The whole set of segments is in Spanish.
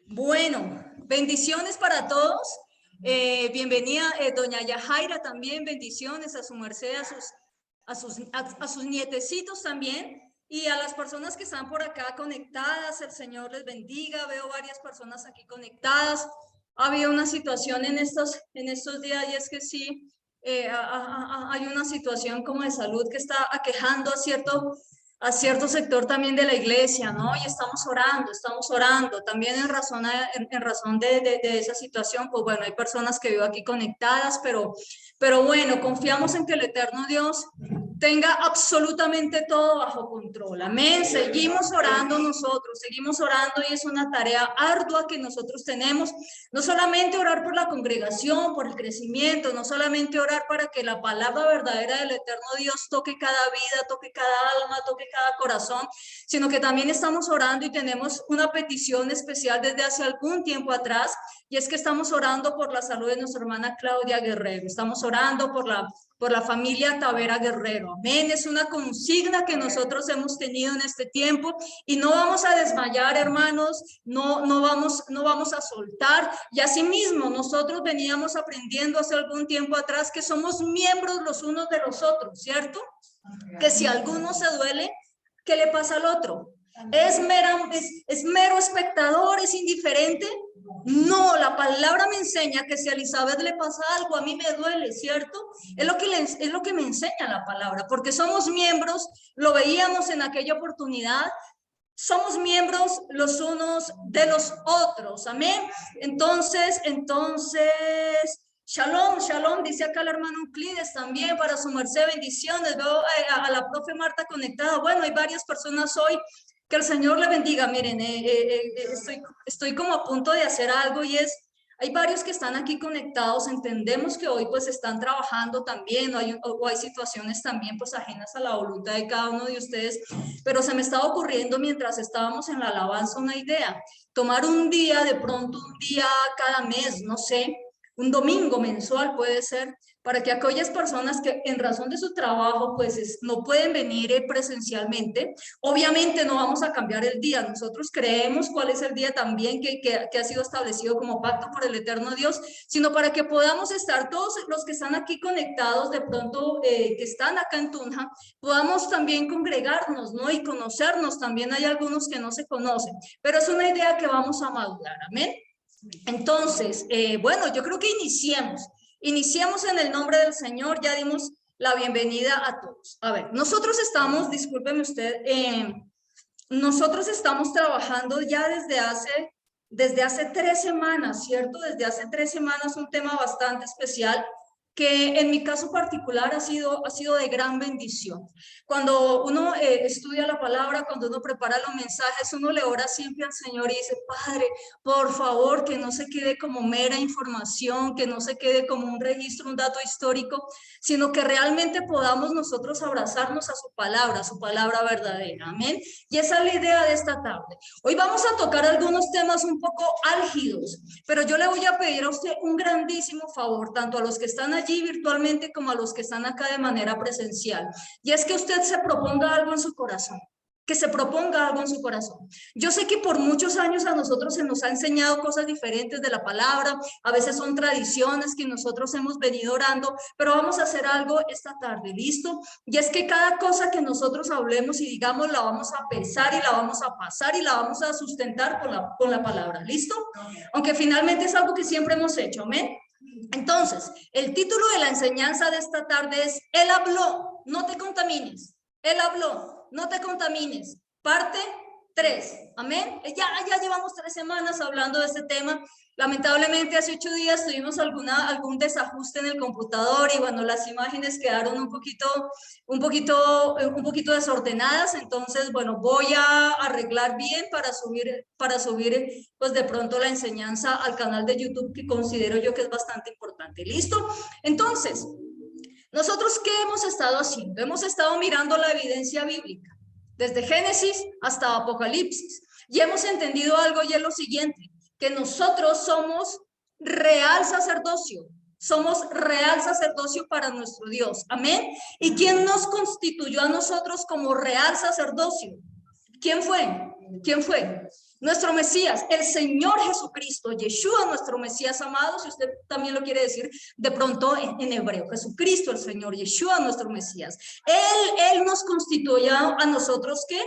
Bueno, bendiciones para todos. Bienvenida, doña Yajaira, también bendiciones a su merced, a sus nietecitos también. Y a las personas que están por acá conectadas, el Señor les bendiga. Veo varias personas aquí conectadas. Ha habido una situación en estos días y es que sí, hay una situación como de salud que está aquejando a cierto sector también de la iglesia, ¿no? Y estamos orando, también en razón de esa situación, pues bueno, hay personas que vivo aquí conectadas, pero bueno, confiamos en que el eterno Dios tenga absolutamente todo bajo control. Amén. Seguimos orando nosotros, seguimos orando y es una tarea ardua que nosotros tenemos. No solamente orar por la congregación, por el crecimiento, no solamente orar para que la palabra verdadera del eterno Dios toque cada vida, toque cada alma, toque cada corazón, sino que también estamos orando y tenemos una petición especial desde hace algún tiempo atrás, y es que estamos orando por la salud de nuestra hermana Claudia Guerrero. Estamos orando por la familia Tavera Guerrero. Amén. Es una consigna que nosotros hemos tenido en este tiempo y no vamos a desmayar, hermanos, no vamos a soltar. Y asimismo, nosotros veníamos aprendiendo hace algún tiempo atrás que somos miembros los unos de los otros, ¿cierto? Que si alguno se duele, ¿qué le pasa al otro? ¿Es mero espectador? ¿Es indiferente? No, la palabra me enseña que si a Elizabeth le pasa algo, a mí me duele, ¿cierto? Es lo que me enseña la palabra, porque somos miembros, lo veíamos en aquella oportunidad, somos miembros los unos de los otros, amén. Entonces, shalom, shalom, dice acá el hermano Euclides también, para su merced, bendiciones. Veo a la profe Marta conectada. Bueno, hay varias personas hoy. Que el Señor le bendiga. Miren, estoy como a punto de hacer algo y hay varios que están aquí conectados. Entendemos que hoy pues están trabajando también, o hay situaciones también pues ajenas a la voluntad de cada uno de ustedes, pero se me estaba ocurriendo mientras estábamos en la alabanza una idea, tomar un día, de pronto un día cada mes, no sé, un domingo mensual puede ser, para que aquellas personas que en razón de su trabajo pues no pueden venir presencialmente, obviamente no vamos a cambiar el día, nosotros creemos cuál es el día también que ha sido establecido como pacto por el eterno Dios, sino para que podamos estar todos los que están aquí conectados, de pronto que están acá en Tunja, podamos también congregarnos, ¿no? Y conocernos, también hay algunos que no se conocen, pero es una idea que vamos a madurar, amén. Entonces, bueno, yo creo que iniciemos en el nombre del Señor, ya dimos la bienvenida a todos. A ver, nosotros estamos, discúlpeme usted, nosotros estamos trabajando ya desde hace 3 semanas, ¿cierto? Desde hace 3 semanas un tema bastante especial que en mi caso particular ha sido de gran bendición. Cuando uno estudia la palabra, cuando uno prepara los mensajes, uno le ora siempre al Señor y dice, Padre, por favor, que no se quede como mera información, que no se quede como un registro, un dato histórico, sino que realmente podamos nosotros abrazarnos a su palabra verdadera. Amén. Y esa es la idea de esta tarde. Hoy vamos a tocar algunos temas un poco álgidos, pero yo le voy a pedir a usted un grandísimo favor, tanto a los que están allí virtualmente como a los que están acá de manera presencial, y es que usted se proponga algo en su corazón. Que se proponga algo en su corazón. Yo sé que por muchos años a nosotros se nos ha enseñado cosas diferentes de la palabra, a veces son tradiciones que nosotros hemos venido orando, pero vamos a hacer algo esta tarde, ¿listo? Y es que cada cosa que nosotros hablemos y digamos la vamos a pensar y la vamos a pasar y la vamos a sustentar con la palabra, ¿listo? Aunque finalmente es algo que siempre hemos hecho, ¿amén? Entonces, el título de la enseñanza de esta tarde es Él habló, no te contamines. Él habló, no te contamines. Parte 3. Amén. Ya llevamos 3 semanas hablando de este tema. Lamentablemente hace 8 días tuvimos algún desajuste en el computador y bueno, las imágenes quedaron un poquito desordenadas. Entonces, bueno, voy a arreglar bien para subir pues de pronto la enseñanza al canal de YouTube, que considero yo que es bastante importante. ¿Listo? Entonces, ¿nosotros qué hemos estado haciendo? Hemos estado mirando la evidencia bíblica, desde Génesis hasta Apocalipsis, y hemos entendido algo, y es lo siguiente, que nosotros somos real sacerdocio para nuestro Dios, amén. ¿Y quién nos constituyó a nosotros como real sacerdocio? ¿Quién fue? Nuestro Mesías, el Señor Jesucristo, Yeshua, nuestro Mesías amado, si usted también lo quiere decir de pronto en hebreo, Jesucristo, el Señor, Yeshua, nuestro Mesías. Él nos constituyó a nosotros, ¿qué?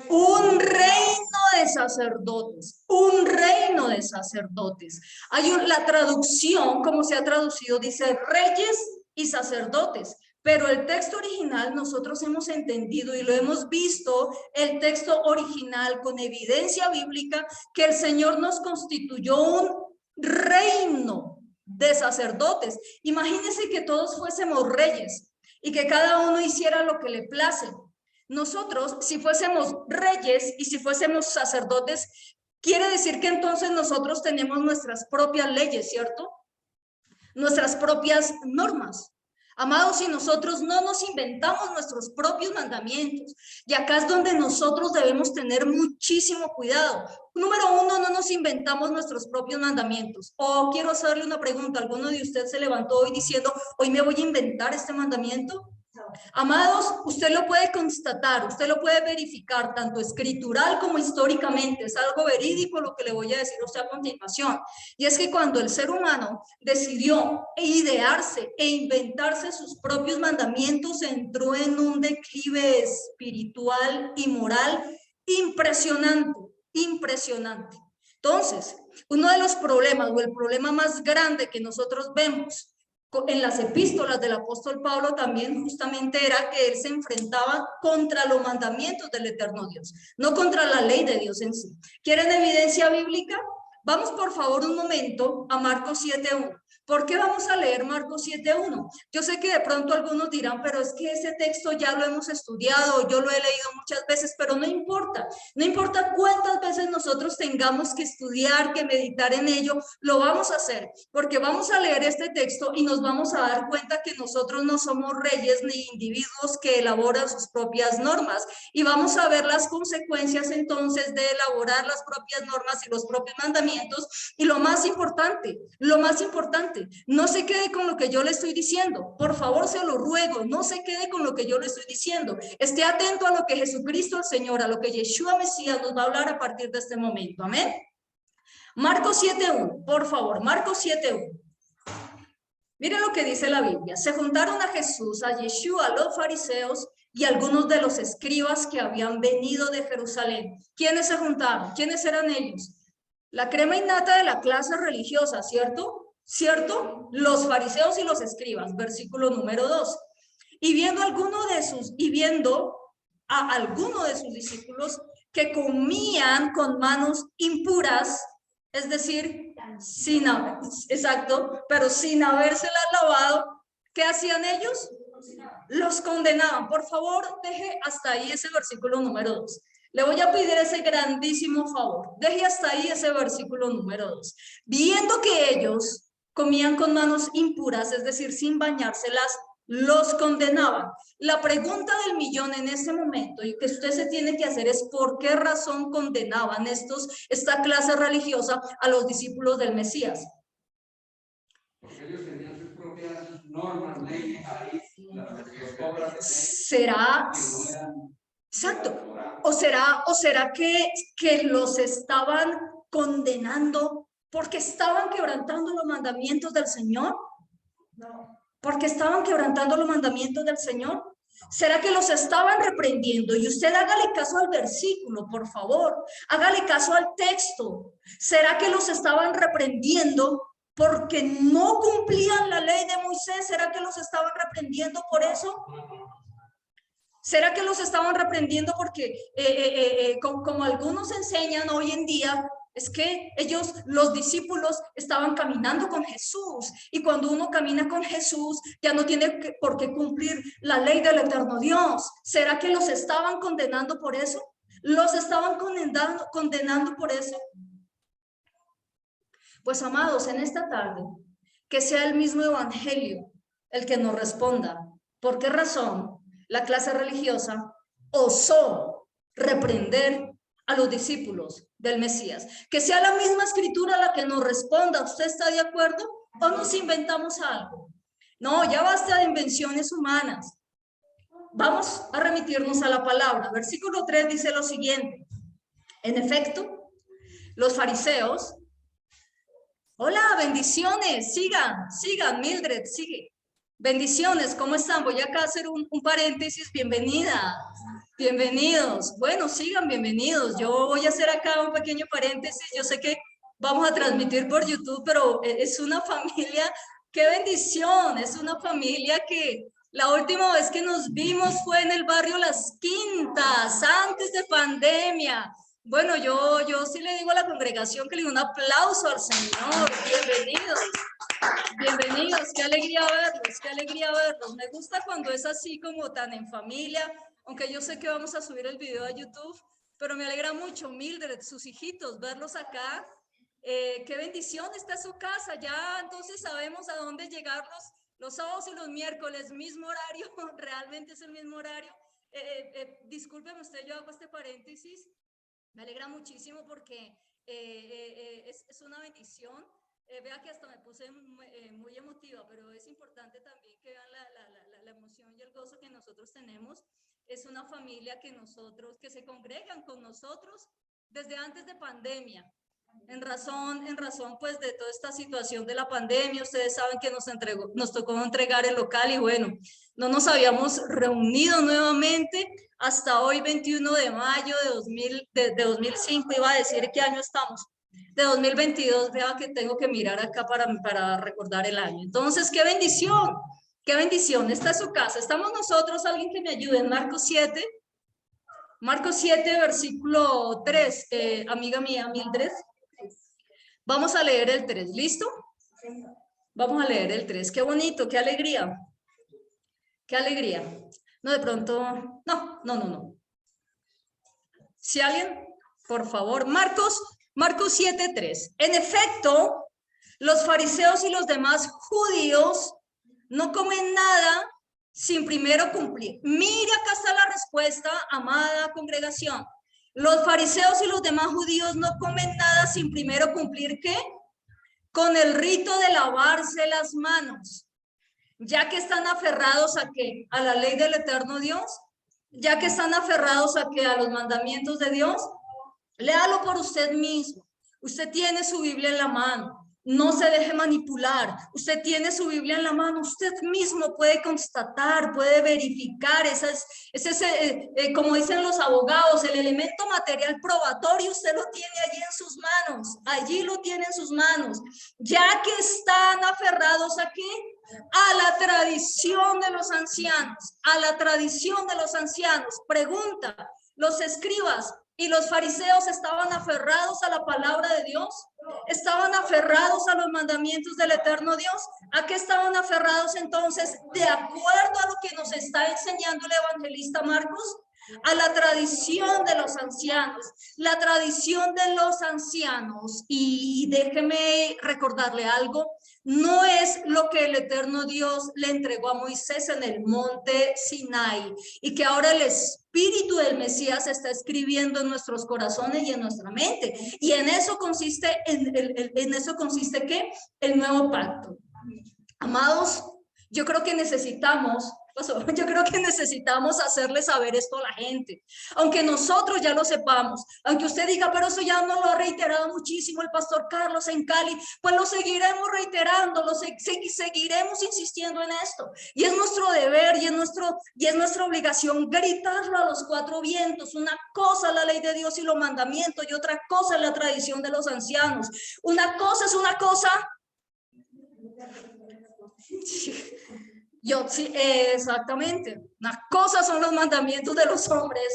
Un reino de sacerdotes, un reino de sacerdotes. La traducción, como se ha traducido, dice reyes y sacerdotes. Pero el texto original nosotros hemos entendido y lo hemos visto, el texto original con evidencia bíblica, que el Señor nos constituyó un reino de sacerdotes. Imagínense que todos fuésemos reyes y que cada uno hiciera lo que le place. Nosotros, si fuésemos reyes y si fuésemos sacerdotes, quiere decir que entonces nosotros tenemos nuestras propias leyes, ¿cierto? Nuestras propias normas. Amados, si nosotros no nos inventamos nuestros propios mandamientos, y acá es donde nosotros debemos tener muchísimo cuidado. Número uno, no nos inventamos nuestros propios mandamientos. O quiero hacerle una pregunta, ¿alguno de ustedes se levantó hoy diciendo, hoy me voy a inventar este mandamiento? Amados, usted lo puede constatar, usted lo puede verificar tanto escritural como históricamente. Es algo verídico lo que le voy a decir a usted a continuación. Y es que cuando el ser humano decidió idearse e inventarse sus propios mandamientos, entró en un declive espiritual y moral impresionante, impresionante. Entonces, uno de los problemas o el problema más grande que nosotros vemos en las epístolas del apóstol Pablo también justamente era que él se enfrentaba contra los mandamientos del eterno Dios, no contra la ley de Dios en sí. ¿Quieren evidencia bíblica? Vamos por favor un momento a Marcos 7:1. ¿Por qué vamos a leer Marcos 7:1? Yo sé que de pronto algunos dirán, pero es que ese texto ya lo hemos estudiado, yo lo he leído muchas veces, pero no importa. No importa cuántas veces nosotros tengamos que estudiar, que meditar en ello, lo vamos a hacer, porque vamos a leer este texto y nos vamos a dar cuenta que nosotros no somos reyes ni individuos que elaboran sus propias normas, y vamos a ver las consecuencias entonces de elaborar las propias normas y los propios mandamientos. Y lo más importante, no se quede con lo que yo le estoy diciendo. Por favor, se lo ruego, no se quede con lo que yo le estoy diciendo. Esté atento a lo que Jesucristo el Señor, a lo que Yeshua Mesías nos va a hablar a partir de este momento. Amén. Marcos 7:1, por favor, Marcos 7:1. Miren lo que dice la Biblia. Se juntaron a Jesús, a Yeshua, los fariseos y algunos de los escribas que habían venido de Jerusalén. ¿Quiénes se juntaron? ¿Quiénes eran ellos? La crema innata de la clase religiosa, ¿cierto? ¿Cierto? Los fariseos y los escribas, versículo número 2. Y viendo a alguno de sus discípulos que comían con manos impuras, es decir, sin habérselas lavado, ¿qué hacían ellos? Los condenaban. Por favor, deje hasta ahí ese versículo número 2. Le voy a pedir ese grandísimo favor. Deje hasta ahí ese versículo número 2. Viendo que ellos comían con manos impuras, es decir, sin bañárselas, los condenaban. La pregunta del millón en este momento y que usted se tiene que hacer es ¿por qué razón condenaban esta clase religiosa a los discípulos del Mesías? Porque ellos tenían sus propias normas, leyes, ahí, ¿Será? Exacto. ¿O será que los estaban condenando porque estaban quebrantando los mandamientos del Señor? No. ¿Porque estaban quebrantando los mandamientos del Señor? ¿Será que los estaban reprendiendo? Y usted hágale caso al versículo, por favor. Hágale caso al texto. ¿Será que los estaban reprendiendo porque no cumplían la ley de Moisés? ¿Será que los estaban reprendiendo por eso? ¿Será que los estaban reprendiendo porque, como algunos enseñan hoy en día, es que ellos, los discípulos, estaban caminando con Jesús, y cuando uno camina con Jesús ya no tiene por qué cumplir la ley del eterno Dios? ¿Será que los estaban condenando por eso? ¿Los estaban condenando por eso? Pues amados, en esta tarde, que sea el mismo evangelio el que nos responda. ¿Por qué razón la clase religiosa osó reprender a los discípulos del Mesías? Que sea la misma escritura la que nos responda. ¿Usted está de acuerdo? ¿O nos inventamos algo? No, ya basta de invenciones humanas. Vamos a remitirnos a la palabra. Versículo 3 dice lo siguiente. En efecto, los fariseos, hola, bendiciones, sigan, Mildred, sigue. Bendiciones, ¿cómo están? Voy acá a hacer un paréntesis, bienvenida, bienvenidos. Bueno, sigan, bienvenidos. Yo voy a hacer acá un pequeño paréntesis, yo sé que vamos a transmitir por YouTube, pero es una familia, qué bendición, es una familia que la última vez que nos vimos fue en el barrio Las Quintas, antes de pandemia. Bueno, yo sí le digo a la congregación que le doy un aplauso al Señor. Bienvenidos, bienvenidos, qué alegría verlos, qué alegría verlos. Me gusta cuando es así como tan en familia, aunque yo sé que vamos a subir el video a YouTube, pero me alegra mucho, Mildred, sus hijitos, verlos acá. Qué bendición, está su casa, ya entonces sabemos a dónde llegar los sábados y los miércoles, mismo horario, realmente es el mismo horario. Discúlpeme usted, yo hago este paréntesis. Me alegra muchísimo porque es una bendición. Vea que hasta me puse muy emotiva, pero es importante también que vean la emoción y el gozo que nosotros tenemos. Es una familia que se congregan con nosotros desde antes de pandemia. En razón pues de toda esta situación de la pandemia, ustedes saben que nos tocó entregar el local y bueno, no nos habíamos reunido nuevamente hasta hoy 21 de mayo de 2005, iba a decir qué año estamos, de 2022, vea que tengo que mirar acá para recordar el año. Entonces, qué bendición, esta es su casa, estamos nosotros, alguien que me ayude en Marcos 7, versículo 3, amiga mía, Mildred. Vamos a leer el 3, ¿listo? Vamos a leer el 3, qué bonito, qué alegría. Qué alegría. No, de pronto, no. Si alguien, por favor, Marcos 7:3. En efecto, los fariseos y los demás judíos no comen nada sin primero cumplir. Mira, acá está la respuesta, amada congregación. Los fariseos y los demás judíos no comen nada sin primero cumplir, ¿qué? Con el rito de lavarse las manos, ya que están aferrados a ¿qué? A la ley del eterno Dios, ya que están aferrados a ¿qué? A los mandamientos de Dios. Léalo por usted mismo. Usted tiene su Biblia en la mano. No se deje manipular. Usted tiene su Biblia en la mano. Usted mismo puede constatar, puede verificar. Como dicen los abogados, el elemento material probatorio usted lo tiene allí en sus manos. Allí lo tiene en sus manos. Ya que están aferrados a ¿qué? A la tradición de los ancianos. A la tradición de los ancianos. Pregunta, ¿los escribas y los fariseos estaban aferrados a la palabra de Dios? ¿Estaban aferrados a los mandamientos del eterno Dios? ¿A qué estaban aferrados entonces? De acuerdo a lo que nos está enseñando el evangelista Marcos, a la tradición de los ancianos, la tradición de los ancianos. Y déjeme recordarle algo, no es lo que el eterno Dios le entregó a Moisés en el monte Sinai y que ahora el Espíritu del Mesías está escribiendo en nuestros corazones y en nuestra mente. Y en eso consiste, ¿qué? El nuevo pacto. Amados, yo creo que necesitamos hacerle saber esto a la gente, aunque nosotros ya lo sepamos, aunque usted diga, pero eso ya no lo ha reiterado muchísimo el pastor Carlos en Cali, pues lo seguiremos reiterando, seguiremos insistiendo en esto, y es nuestro deber y es nuestra obligación gritarlo a los cuatro vientos. Una cosa es la ley de Dios y los mandamientos, y otra cosa es la tradición de los ancianos. Una cosa es una cosa. Sí, exactamente. Una cosa son los mandamientos de los hombres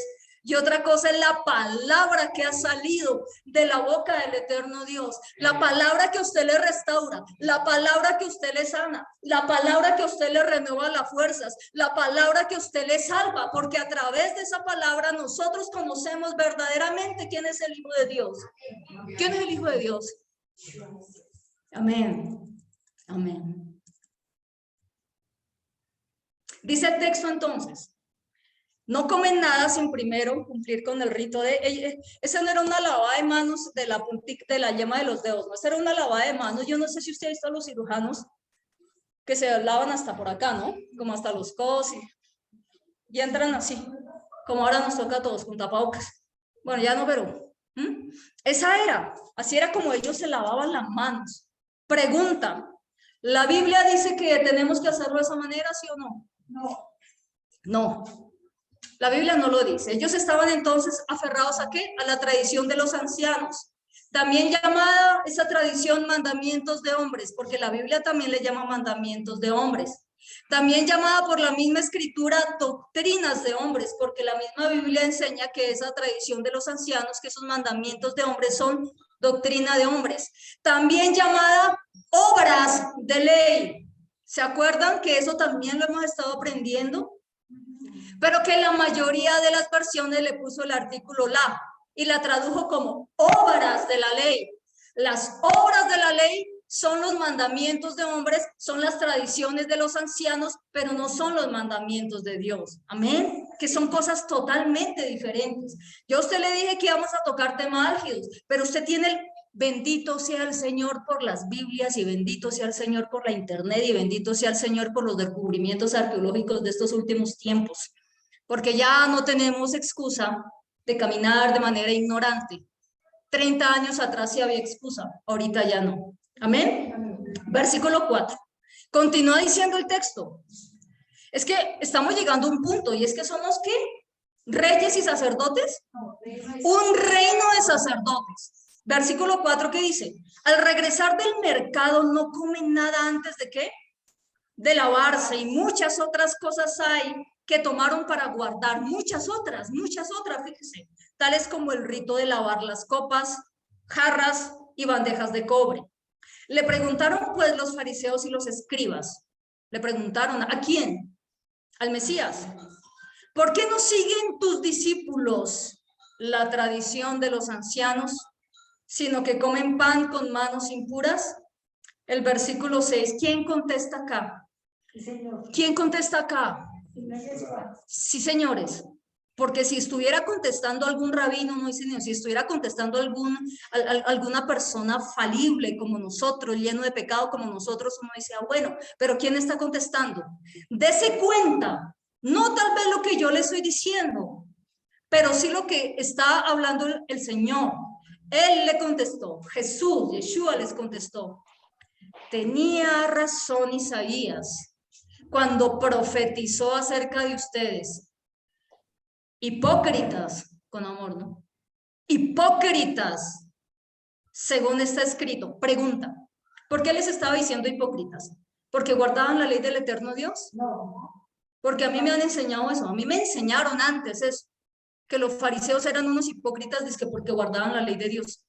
y otra cosa es la palabra que ha salido de la boca del eterno Dios. La palabra que usted le restaura, la palabra que usted le sana, la palabra que usted le renueva las fuerzas, la palabra que usted le salva, porque a través de esa palabra nosotros conocemos verdaderamente quién es el Hijo de Dios. ¿Quién es el Hijo de Dios? Amén. Amén. Dice el texto entonces, no comen nada sin primero cumplir con el rito de... Esa no era una lavada de manos de la yema de los dedos, no, esa era una lavada de manos. Yo no sé si usted ha visto a los cirujanos que se lavan hasta por acá, ¿no? Como hasta los codos y entran así, como ahora nos toca a todos con tapabocas. Bueno, ya no, pero ¿Mm? Así era como ellos se lavaban las manos. Pregunta, ¿la Biblia dice que tenemos que hacerlo de esa manera, sí o no? No. No, la Biblia no lo dice. Ellos estaban entonces aferrados ¿a qué? A la tradición de los ancianos. También llamada esa tradición mandamientos de hombres, porque la Biblia también le llama mandamientos de hombres. También llamada por la misma escritura doctrinas de hombres, porque la misma Biblia enseña que esa tradición de los ancianos, que esos mandamientos de hombres son doctrina de hombres. También llamada obras de ley. ¿Se acuerdan que eso también lo hemos estado aprendiendo? Pero que la mayoría de las versiones le puso el artículo la y la tradujo como obras de la ley. Las obras de la ley son los mandamientos de hombres, son las tradiciones de los ancianos, pero no son los mandamientos de Dios. Amén. Que son cosas totalmente diferentes. Yo a usted le dije que íbamos a tocar temas álgidos, pero usted tiene el bendito sea el Señor por las Biblias y bendito sea el Señor por la internet y bendito sea el Señor por los descubrimientos arqueológicos de estos últimos tiempos. Porque ya no tenemos excusa de caminar de manera ignorante. 30 años atrás sí había excusa, ahorita ya no. Amén. Versículo 4. Continúa diciendo el texto. Es que estamos llegando a un punto y es que somos ¿qué? ¿Reyes y sacerdotes? Un reino de sacerdotes. Versículo 4, ¿qué dice? Al regresar del mercado no comen nada antes de ¿qué? De lavarse, y muchas otras cosas hay que tomaron para guardar, muchas otras, fíjese, tales como el rito de lavar las copas, jarras y bandejas de cobre. Le preguntaron pues los fariseos y los escribas, le preguntaron, ¿a quién? Al Mesías. ¿Por qué no siguen tus discípulos la tradición de los ancianos, sino que comen pan con manos impuras? El versículo 6, ¿quién contesta acá? ¿Quién contesta acá? Sí, señores, porque si estuviera contestando algún rabino, no dice, si estuviera contestando alguna persona falible como nosotros, lleno de pecado como nosotros, uno dice, bueno, pero ¿quién está contestando? Dese cuenta, no tal vez lo que yo le estoy diciendo, pero sí lo que está hablando el Señor. Él le contestó, Jesús, Yeshua les contestó, tenía razón Isaías cuando profetizó acerca de ustedes. Hipócritas, con amor, ¿no? Hipócritas, según está escrito. Pregunta, ¿por qué les estaba diciendo hipócritas? ¿Porque guardaban la ley del eterno Dios? No. Porque a mí me han enseñado eso, a mí me enseñaron antes eso, que los fariseos eran unos hipócritas dizque porque guardaban la ley de Dios.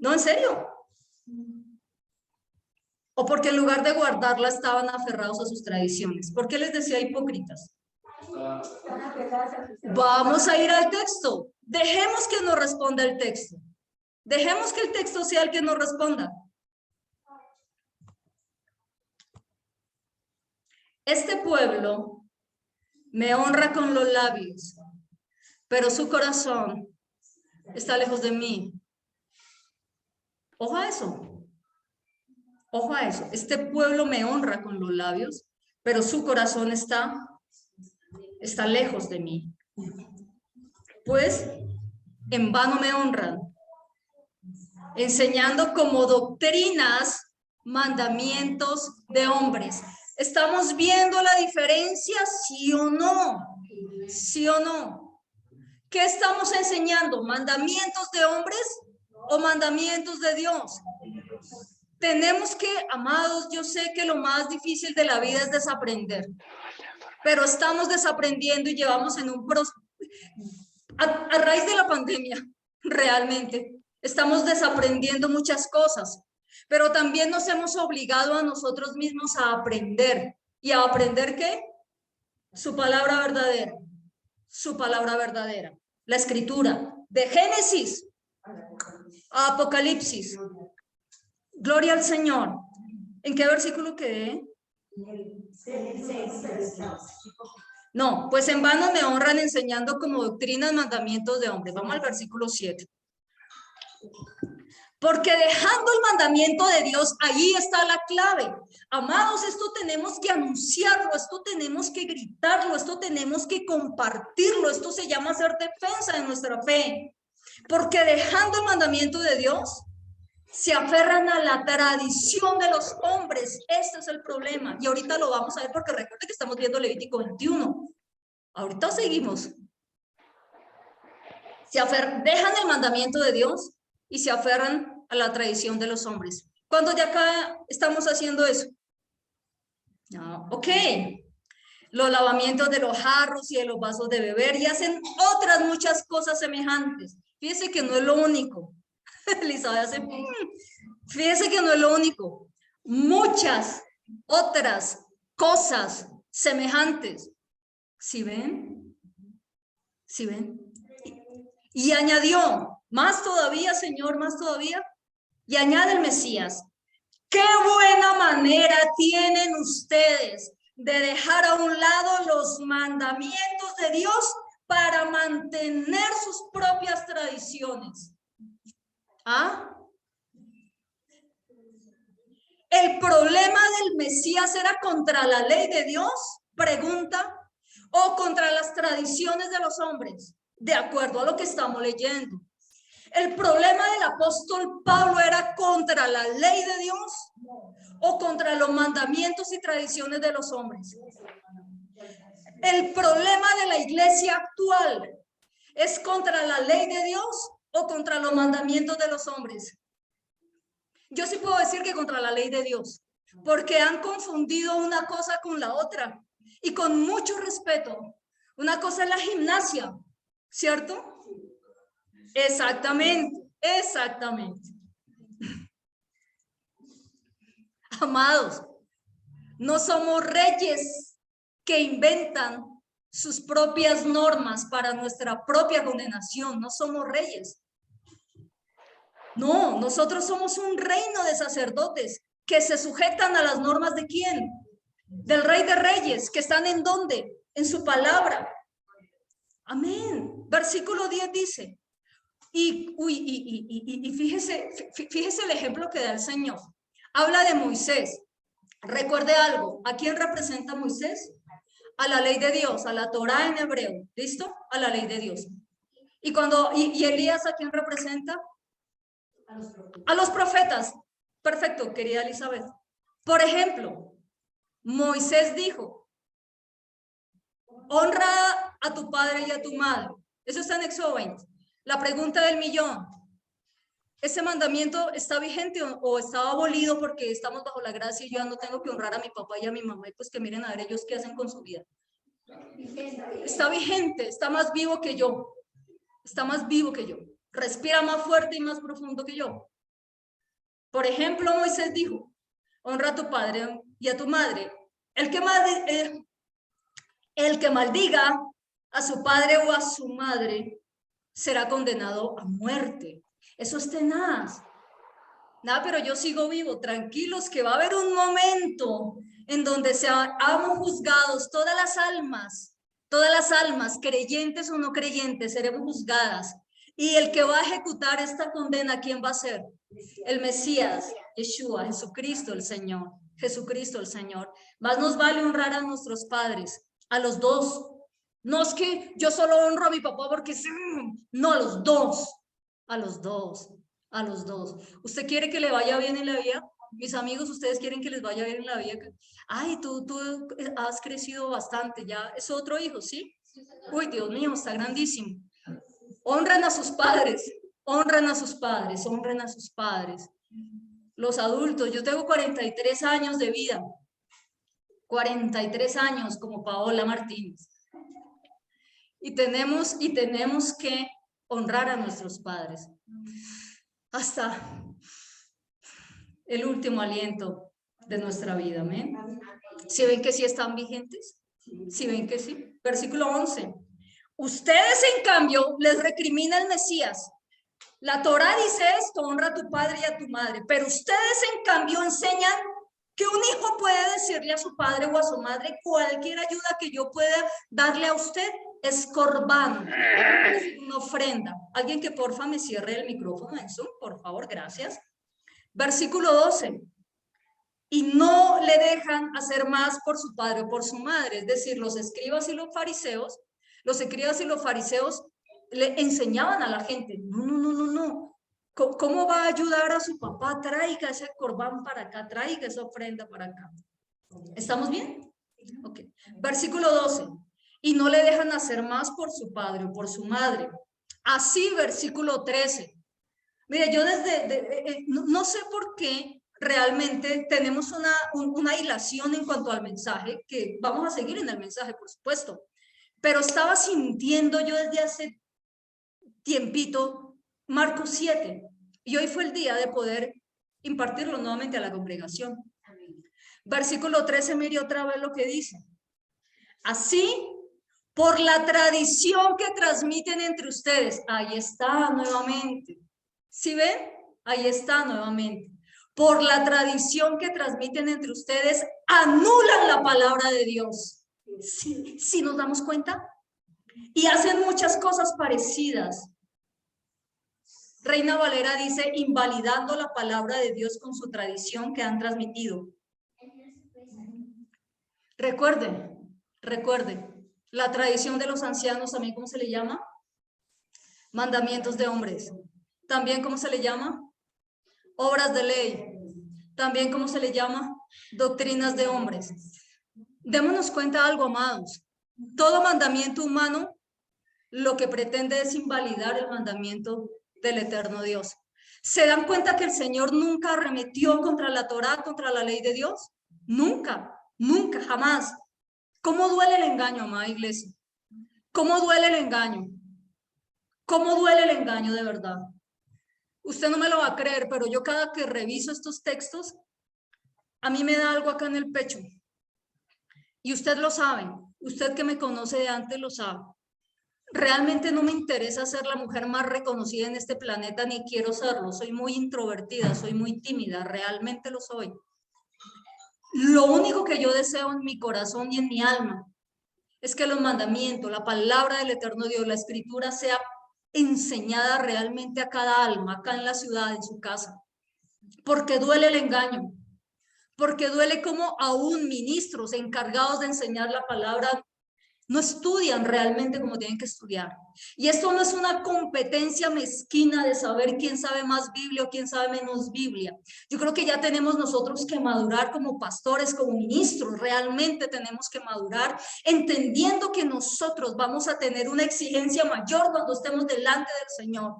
No, en serio. O porque en lugar de guardarla estaban aferrados a sus tradiciones. ¿Por qué les decía hipócritas? Vamos a ir al texto. Dejemos que nos responda el texto. Dejemos que el texto sea el que nos responda. Este pueblo me honra con los labios, pero su corazón está lejos de mí. Ojo a eso. Ojo a eso. Este pueblo me honra con los labios, pero su corazón está lejos de mí. Pues en vano me honran, enseñando como doctrinas mandamientos de hombres. ¿Estamos viendo la diferencia? ¿Sí o no? ¿Sí o no? ¿Qué estamos enseñando? ¿Mandamientos de hombres o mandamientos de Dios? Tenemos que, amados, yo sé que lo más difícil de la vida es desaprender, pero estamos desaprendiendo y llevamos en un proceso, a raíz de la pandemia, realmente, estamos desaprendiendo muchas cosas, pero también nos hemos obligado a nosotros mismos a aprender. ¿Y a aprender qué? Su palabra verdadera, la escritura, de Génesis a Apocalipsis. Gloria al Señor. ¿En qué versículo quedé? No, pues en vano me honran enseñando como doctrinas mandamientos de hombres. Vamos al versículo 7. Porque dejando el mandamiento de Dios, ahí está la clave. Amados, esto tenemos que anunciarlo, esto tenemos que gritarlo, esto tenemos que compartirlo. Esto se llama hacer defensa de nuestra fe. Porque dejando el mandamiento de Dios, se aferran a la tradición de los hombres. Este es el problema. Y ahorita lo vamos a ver porque recuerden que estamos viendo Levítico 21. Ahorita seguimos. Dejan el mandamiento de Dios y se aferran a la tradición de los hombres. ¿Cuándo ya acá estamos haciendo eso? No, ok. Los lavamientos de los jarros y de los vasos de beber y hacen otras muchas cosas semejantes. Fíjese que no es lo único. Elizabeth hace, fíjese que no es lo único. Muchas otras cosas semejantes. ¿Sí ven? ¿Sí ven? Y añadió, más todavía, Señor, más todavía. Y añade el Mesías, qué buena manera tienen ustedes de dejar a un lado los mandamientos de Dios para mantener sus propias tradiciones. ¿Ah? ¿El problema del Mesías era contra la ley de Dios? Pregunta. ¿O contra las tradiciones de los hombres? De acuerdo a lo que estamos leyendo. ¿El problema del apóstol Pablo era contra la ley de Dios o contra los mandamientos y tradiciones de los hombres? ¿El problema de la iglesia actual es contra la ley de Dios o contra los mandamientos de los hombres? Yo sí puedo decir que contra la ley de Dios, porque han confundido una cosa con la otra y con mucho respeto. Una cosa es la gimnasia, ¿cierto? Exactamente, exactamente. Amados, no somos reyes que inventan sus propias normas para nuestra propia condenación. No somos reyes. No, nosotros somos un reino de sacerdotes que se sujetan a las normas ¿de quién? Del Rey de Reyes, que están ¿en dónde? En su palabra. Amén. Versículo 10 dice, y fíjese el ejemplo que da el Señor. Habla de Moisés. Recuerde algo, ¿a quién representa Moisés? A la ley de Dios, a la Torá en hebreo, ¿listo? A la ley de Dios. Y Elías, ¿a quién representa? A los profetas. Perfecto, querida Elizabeth. Por ejemplo, Moisés dijo, honra a tu padre y a tu madre. Eso está en Éxodo 20. La pregunta del millón, ¿ese mandamiento está vigente o estaba abolido porque estamos bajo la gracia y yo no tengo que honrar a mi papá y a mi mamá? Y pues que miren a ver ellos qué hacen con su vida. Está vigente, está más vivo que yo. Está más vivo que yo. Respira más fuerte y más profundo que yo. Por ejemplo, Moisés dijo, honra a tu padre y a tu madre. El que maldiga a su padre o a su madre será condenado a muerte. Eso es tenaz. Nada, pero yo sigo vivo, tranquilos, que va a haber un momento en donde seamos juzgados todas las almas, creyentes o no creyentes, seremos juzgadas. Y el que va a ejecutar esta condena, ¿quién va a ser? El Mesías, Yeshua, Jesucristo el Señor, Jesucristo el Señor. Más nos vale honrar a nuestros padres, a los dos. No es que yo solo honro a mi papá porque sí, no, a los dos, a los dos. A los dos. ¿Usted quiere que le vaya bien en la vida? Mis amigos, ¿ustedes quieren que les vaya bien en la vida? Ay, tú has crecido bastante, ya es otro hijo, ¿sí? Uy, Dios mío, está grandísimo. Honran a sus padres, honran a sus padres, honran a sus padres. Los adultos, yo tengo 43 años de vida. 43 años como Paola Martínez. Y tenemos que honrar a nuestros padres. Hasta el último aliento de nuestra vida, amén. ¿Sí ven que sí están vigentes? ¿Sí ven que sí? Versículo 11. Ustedes, en cambio, les recrimina el Mesías. La Torá dice esto, honra a tu padre y a tu madre, pero ustedes, en cambio, enseñan que un hijo puede decirle a su padre o a su madre, cualquier ayuda que yo pueda darle a usted es corbán, es una ofrenda. Alguien que porfa me cierre el micrófono en Zoom, por favor, gracias. Versículo 12. Y no le dejan hacer más por su padre o por su madre, es decir, los escribas y los fariseos le enseñaban a la gente, no. ¿Cómo va a ayudar a su papá? Traiga ese corbán para acá, traiga esa ofrenda para acá. ¿Estamos bien? Ok. Versículo 12. Y no le dejan hacer más por su padre o por su madre. Así, versículo 13. Mire, yo no sé por qué realmente tenemos una hilación en cuanto al mensaje, que vamos a seguir en el mensaje, por supuesto, pero estaba sintiendo yo desde hace tiempito Marcos 7, y hoy fue el día de poder impartirlo nuevamente a la congregación. Versículo 13, mire otra vez lo que dice. Así, por la tradición que transmiten entre ustedes, ahí está nuevamente. ¿Sí ven? Ahí está nuevamente. Por la tradición que transmiten entre ustedes, anulan la palabra de Dios. ¿Sí nos damos cuenta? Y hacen muchas cosas parecidas. Reina Valera dice, invalidando la palabra de Dios con su tradición que han transmitido. Recuerden, la tradición de los ancianos, también, ¿cómo se le llama? Mandamientos de hombres. También, ¿cómo se le llama? Obras de ley. También, ¿cómo se le llama? Doctrinas de hombres. Démonos cuenta algo, amados. Todo mandamiento humano lo que pretende es invalidar el mandamiento del eterno Dios. ¿Se dan cuenta que el Señor nunca arremetió contra la Torá, contra la ley de Dios? Nunca, jamás. ¿Cómo duele el engaño, amada iglesia? ¿Cómo duele el engaño? ¿Cómo duele el engaño de verdad? Usted no me lo va a creer, pero yo cada que reviso estos textos, a mí me da algo acá en el pecho. Y usted lo sabe, usted que me conoce de antes lo sabe. Realmente no me interesa ser la mujer más reconocida en este planeta, ni quiero serlo. Soy muy introvertida, soy muy tímida, realmente lo soy. Lo único que yo deseo en mi corazón y en mi alma es que los mandamientos, la palabra del eterno Dios, la escritura sea enseñada realmente a cada alma, acá en la ciudad, en su casa. Porque duele el engaño, porque duele como aún ministros encargados de enseñar la palabra no estudian realmente como tienen que estudiar. Y esto no es una competencia mezquina de saber quién sabe más Biblia o quién sabe menos Biblia. Yo creo que ya tenemos nosotros que madurar como pastores, como ministros. Realmente tenemos que madurar, entendiendo que nosotros vamos a tener una exigencia mayor cuando estemos delante del Señor.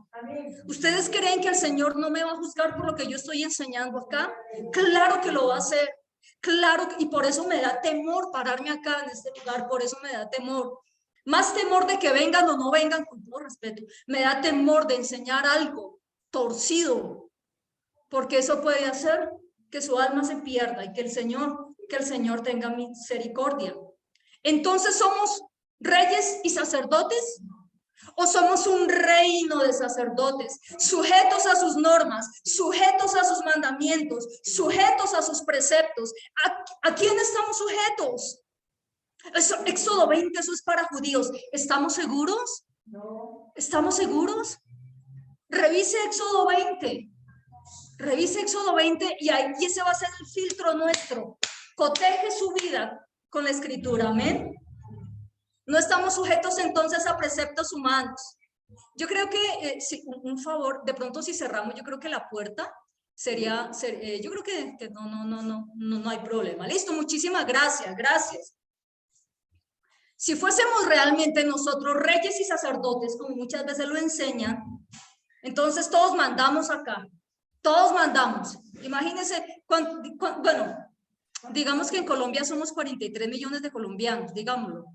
¿Ustedes creen que el Señor no me va a juzgar por lo que yo estoy enseñando acá? Claro que lo va a hacer. Claro, y por eso me da temor pararme acá en este lugar, por eso me da temor. Más temor de que vengan o no vengan, con todo respeto. Me da temor de enseñar algo torcido, porque eso puede hacer que su alma se pierda y que el Señor tenga misericordia. Entonces, ¿somos reyes y sacerdotes? ¿O somos un reino de sacerdotes, sujetos a sus normas, sujetos a sus mandamientos, sujetos a sus preceptos? ¿A quién estamos sujetos? Éxodo 20, eso es para judíos. ¿Estamos seguros? No. ¿Estamos seguros? Revise Éxodo 20. Revise Éxodo 20 y ahí ese va a ser el filtro nuestro. Coteje su vida con la escritura. Amén. No estamos sujetos entonces a preceptos humanos. Yo creo que, un favor, de pronto si cerramos, yo creo que la puerta sería, yo creo que no hay problema. Listo, muchísimas gracias. Si fuésemos realmente nosotros reyes y sacerdotes, como muchas veces lo enseñan, entonces todos mandamos acá, todos mandamos. Imagínense, bueno, digamos que en Colombia somos 43 millones de colombianos, digámoslo,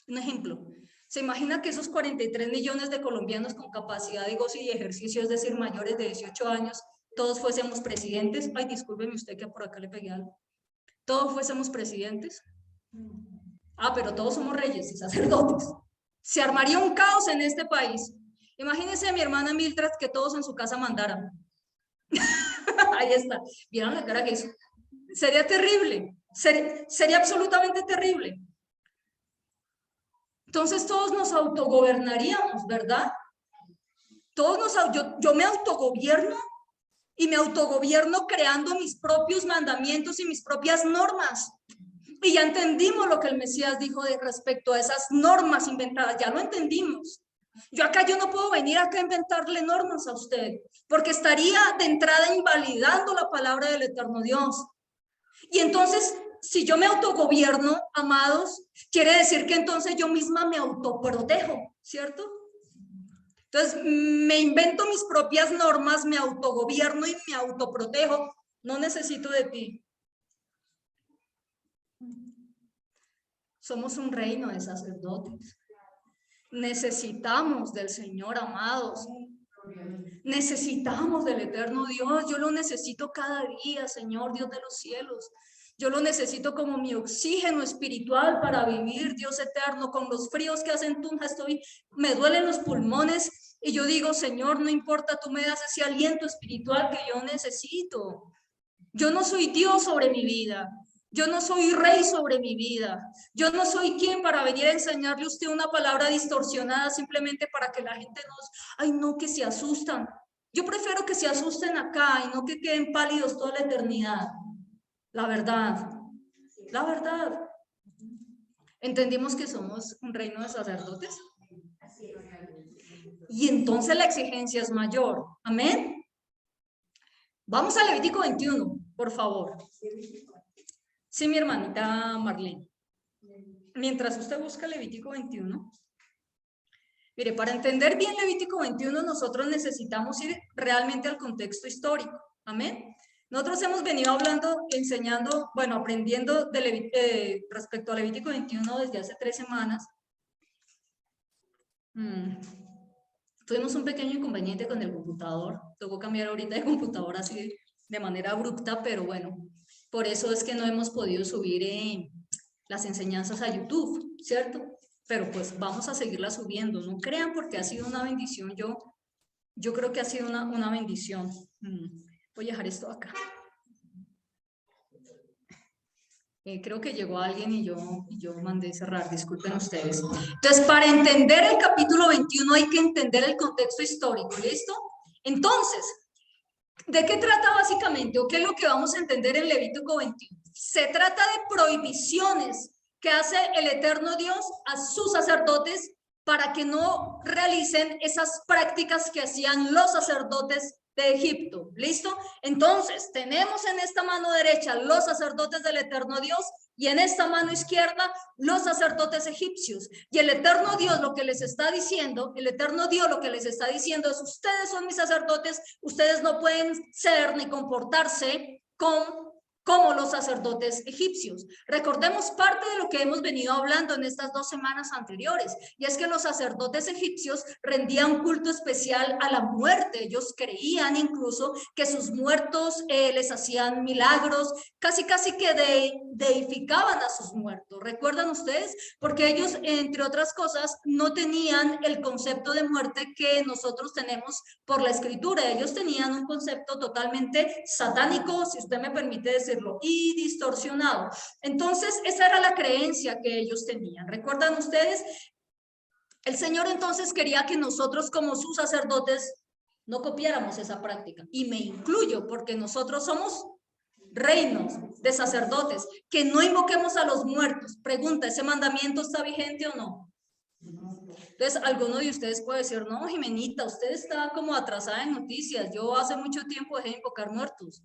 un ejemplo. ¿Se imagina que esos 43 millones de colombianos con capacidad de goce y ejercicio, es decir, mayores de 18 años, todos fuésemos presidentes? Ay, discúlpeme usted que por acá le pegué algo. ¿Todos fuésemos presidentes? Ah, pero todos somos reyes y sacerdotes. Se armaría un caos en este país. Imagínense a mi hermana Mildred que todos en su casa mandaran. Ahí está. ¿Vieron la cara que hizo? Sería terrible. Sería absolutamente terrible. Entonces todos nos autogobernaríamos, ¿verdad? Yo me autogobierno y me autogobierno creando mis propios mandamientos y mis propias normas. Y ya entendimos lo que el Mesías dijo respecto a esas normas inventadas, ya lo entendimos. Yo no puedo venir acá a inventarle normas a usted, porque estaría de entrada invalidando la palabra del eterno Dios. Y entonces, si yo me autogobierno, amados, quiere decir que entonces yo misma me autoprotejo, ¿cierto? Entonces, me invento mis propias normas, me autogobierno y me autoprotejo. No necesito de ti. Somos un reino de sacerdotes. Necesitamos del Señor, amados. Necesitamos del eterno Dios. Yo lo necesito cada día, Señor, Dios de los cielos. Yo lo necesito como mi oxígeno espiritual para vivir, Dios eterno. Con los fríos que hacen Tunja me duelen los pulmones y yo digo, Señor, no importa, tú me das ese aliento espiritual que yo necesito. Yo no soy Dios sobre mi vida. Yo no soy rey sobre mi vida. Yo no soy quien para venir a enseñarle a usted una palabra distorsionada simplemente para que la gente ay no, que se asustan. Yo prefiero que se asusten acá y no que queden pálidos toda la eternidad. La verdad. ¿Entendimos que somos un reino de sacerdotes? Y entonces la exigencia es mayor. Amén. Vamos a Levítico 21, por favor. Sí, mi hermanita Marlene. Mientras usted busca Levítico 21, mire, para entender bien Levítico 21, nosotros necesitamos ir realmente al contexto histórico. Amén. Nosotros hemos venido enseñando, aprendiendo respecto a Levítico 21 desde hace 3 semanas. Tuvimos un pequeño inconveniente con el computador. Tocó cambiar ahorita de computador así de manera abrupta, pero bueno, por eso es que no hemos podido subir las enseñanzas a YouTube, ¿cierto? Pero pues vamos a seguirlas subiendo. No crean porque ha sido una bendición. Yo creo que ha sido una bendición. Voy a dejar esto acá. Creo que llegó alguien y yo mandé cerrar, disculpen ustedes. Entonces, para entender el capítulo 21 hay que entender el contexto histórico, ¿listo? Entonces, ¿de qué trata básicamente o qué es lo que vamos a entender en Levítico 21? Se trata de prohibiciones que hace el eterno Dios a sus sacerdotes para que no realicen esas prácticas que hacían los sacerdotes de Egipto. ¿Listo? Entonces, tenemos en esta mano derecha los sacerdotes del eterno Dios y en esta mano izquierda los sacerdotes egipcios. Y el eterno Dios lo que les está diciendo, es: ustedes son mis sacerdotes, ustedes no pueden ser ni comportarse como los sacerdotes egipcios. Recordemos parte de lo que hemos venido hablando en estas 2 semanas anteriores, y es que los sacerdotes egipcios rendían culto especial a la muerte. Ellos creían incluso que sus muertos les hacían milagros, casi que deificaban a sus muertos. ¿Recuerdan ustedes? Porque ellos, entre otras cosas, no tenían el concepto de muerte que nosotros tenemos por la escritura. Ellos tenían un concepto totalmente satánico, si usted me permite decirlo, y distorsionado. Entonces, esa era la creencia que ellos tenían. ¿Recuerdan ustedes? El Señor entonces quería que nosotros como sus sacerdotes no copiáramos esa práctica, y me incluyo porque nosotros somos reinos de sacerdotes, que no invoquemos a los muertos. Pregunta, ¿ese mandamiento está vigente o no? Entonces, alguno de ustedes puede decir, no, Jimenita, usted está como atrasada en noticias. Yo hace mucho tiempo dejé de invocar muertos.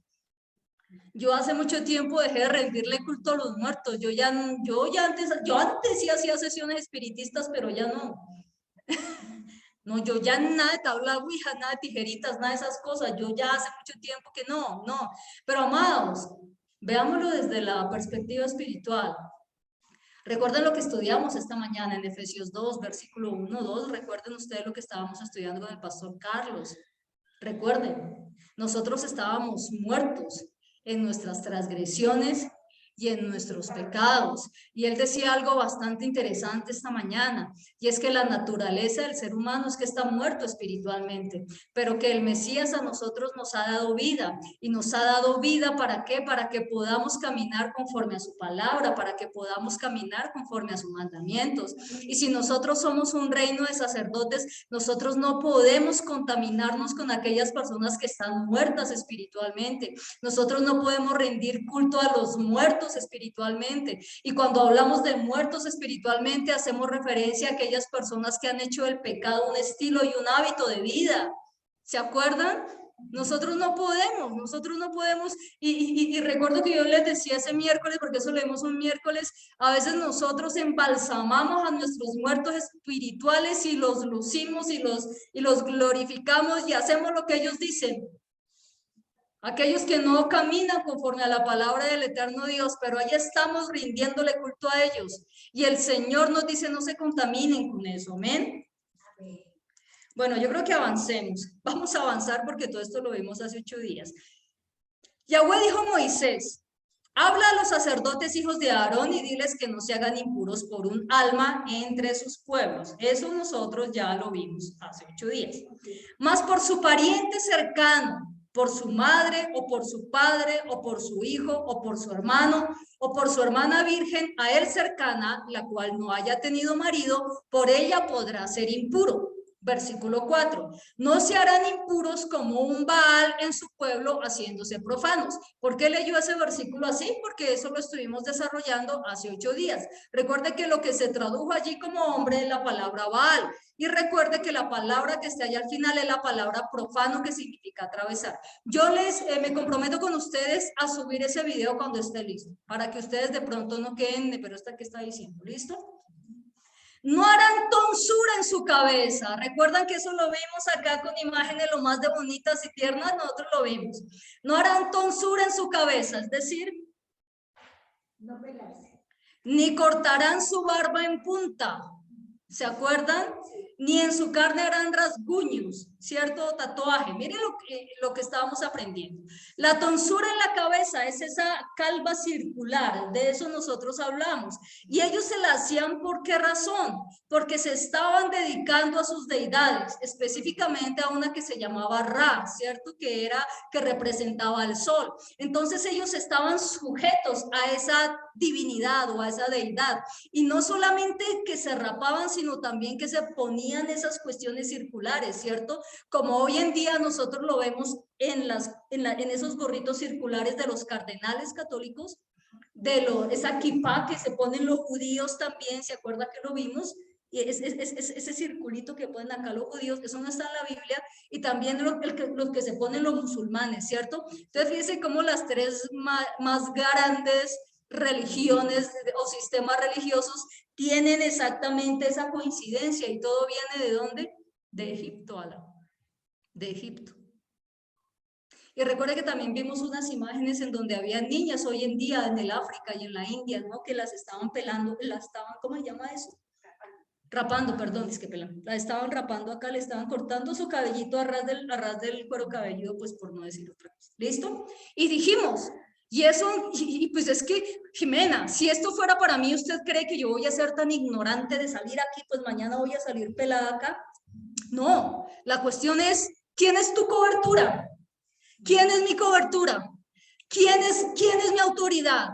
Yo hace mucho tiempo dejé de rendirle culto a los muertos. Yo antes sí hacía sesiones espiritistas, pero ya no. No, yo ya nada de tabla ouija, nada de tijeritas, nada de esas cosas. Yo ya hace mucho tiempo que no. Pero amados, veámoslo desde la perspectiva espiritual. Recuerden lo que estudiamos esta mañana en Efesios 2, versículo 1, 2. Recuerden ustedes lo que estábamos estudiando con el pastor Carlos. Recuerden, nosotros estábamos muertos en nuestras transgresiones y en nuestros pecados. Y él decía algo bastante interesante esta mañana, y es que la naturaleza del ser humano es que está muerto espiritualmente, pero que el Mesías a nosotros nos ha dado vida, y nos ha dado vida ¿para qué? Para que podamos caminar conforme a su palabra, para que podamos caminar conforme a sus mandamientos. Y si nosotros somos un reino de sacerdotes, nosotros no podemos contaminarnos con aquellas personas que están muertas espiritualmente. Nosotros no podemos rendir culto a los muertos muertos espiritualmente. Y cuando hablamos de muertos espiritualmente, hacemos referencia a aquellas personas que han hecho del pecado un estilo y un hábito de vida. ¿Se acuerdan? Nosotros no podemos, y recuerdo que yo les decía ese miércoles, porque eso leemos un miércoles, a veces nosotros embalsamamos a nuestros muertos espirituales y los lucimos y los glorificamos y hacemos lo que ellos dicen. Aquellos que no caminan conforme a la palabra del eterno Dios, pero ahí estamos rindiéndole culto a ellos. Y el Señor nos dice, no se contaminen con eso, amén. Bueno, yo creo que avancemos. Vamos a avanzar porque todo esto lo vimos hace 8 días. Yahweh dijo a Moisés, habla a los sacerdotes hijos de Aarón y diles que no se hagan impuros por un alma entre sus pueblos. Eso nosotros ya lo vimos hace 8 días. Mas por su pariente cercano, por su madre o por su padre o por su hijo o por su hermano o por su hermana virgen a él cercana, la cual no haya tenido marido, por ella podrá ser impuro. Versículo 4, no se harán impuros como un Baal en su pueblo haciéndose profanos. ¿Por qué leyó ese versículo así? Porque eso lo estuvimos desarrollando hace 8 días. Recuerde que lo que se tradujo allí como hombre es la palabra Baal. Y recuerde que la palabra que está allá al final es la palabra profano, que significa atravesar. Yo me comprometo con ustedes a subir ese video cuando esté listo, para que ustedes de pronto no queden, pero esta que está diciendo, ¿listo? No harán tonsura en su cabeza. Recuerdan que eso lo vimos acá con imágenes lo más de bonitas y tiernas, nosotros lo vimos. No harán tonsura en su cabeza, es decir, no pelarse. Ni cortarán su barba en punta. ¿Se acuerdan? Ni en su carne harán rasguños, ¿cierto? Tatuaje. Miren lo que estábamos aprendiendo. La tonsura en la cabeza es esa calva circular, de eso nosotros hablamos. Y ellos se la hacían ¿por qué razón? Porque se estaban dedicando a sus deidades, específicamente a una que se llamaba Ra, ¿cierto? Que representaba al sol. Entonces ellos estaban sujetos a esa divinidad o a esa deidad. Y no solamente que se rapaban, sino también que se ponían esas cuestiones circulares, ¿cierto? Como hoy en día nosotros lo vemos en esos gorritos circulares de los cardenales católicos, esa kipá que se ponen los judíos también, ¿se acuerda que lo vimos? Y ese circulito que ponen acá los judíos, eso no está en la Biblia, y también los que se ponen los musulmanes, ¿cierto? Entonces fíjense cómo las tres más grandes religiones o sistemas religiosos tienen exactamente esa coincidencia, y todo viene ¿de dónde? De Egipto, de Egipto. Y recuerde que también vimos unas imágenes en donde había niñas hoy en día en el África y en la India, ¿no? Que las estaban pelando, ¿cómo se llama eso? Rapando, perdón, es que pelan. La estaban rapando acá, le estaban cortando su cabellito a ras del cuero cabelludo, pues por no decir otra cosa. ¿Listo? Y dijimos, y eso, y pues es que, Jimena, si esto fuera para mí, ¿usted cree que yo voy a ser tan ignorante de salir aquí, pues mañana voy a salir pelada acá? No, la cuestión es, ¿quién es tu cobertura? ¿Quién es mi cobertura? ¿Quién es mi autoridad?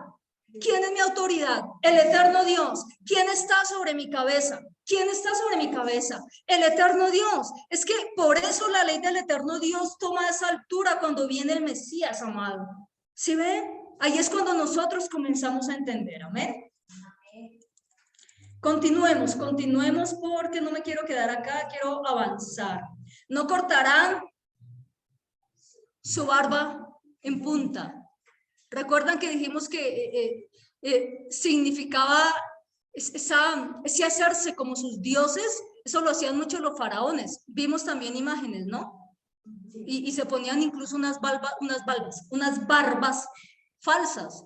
¿Quién es mi autoridad? El eterno Dios. ¿Quién está sobre mi cabeza? ¿Quién está sobre mi cabeza? El eterno Dios. Es que por eso la ley del eterno Dios toma esa altura cuando viene el Mesías, amado. ¿Sí ven? Ahí es cuando nosotros comenzamos a entender. Amén. Continuemos porque no me quiero quedar acá, quiero avanzar. No cortarán su barba en punta. ¿Recuerdan que dijimos que significaba ese hacerse como sus dioses? Eso lo hacían mucho los faraones. Vimos también imágenes, ¿no? Y se ponían incluso unas barbas falsas.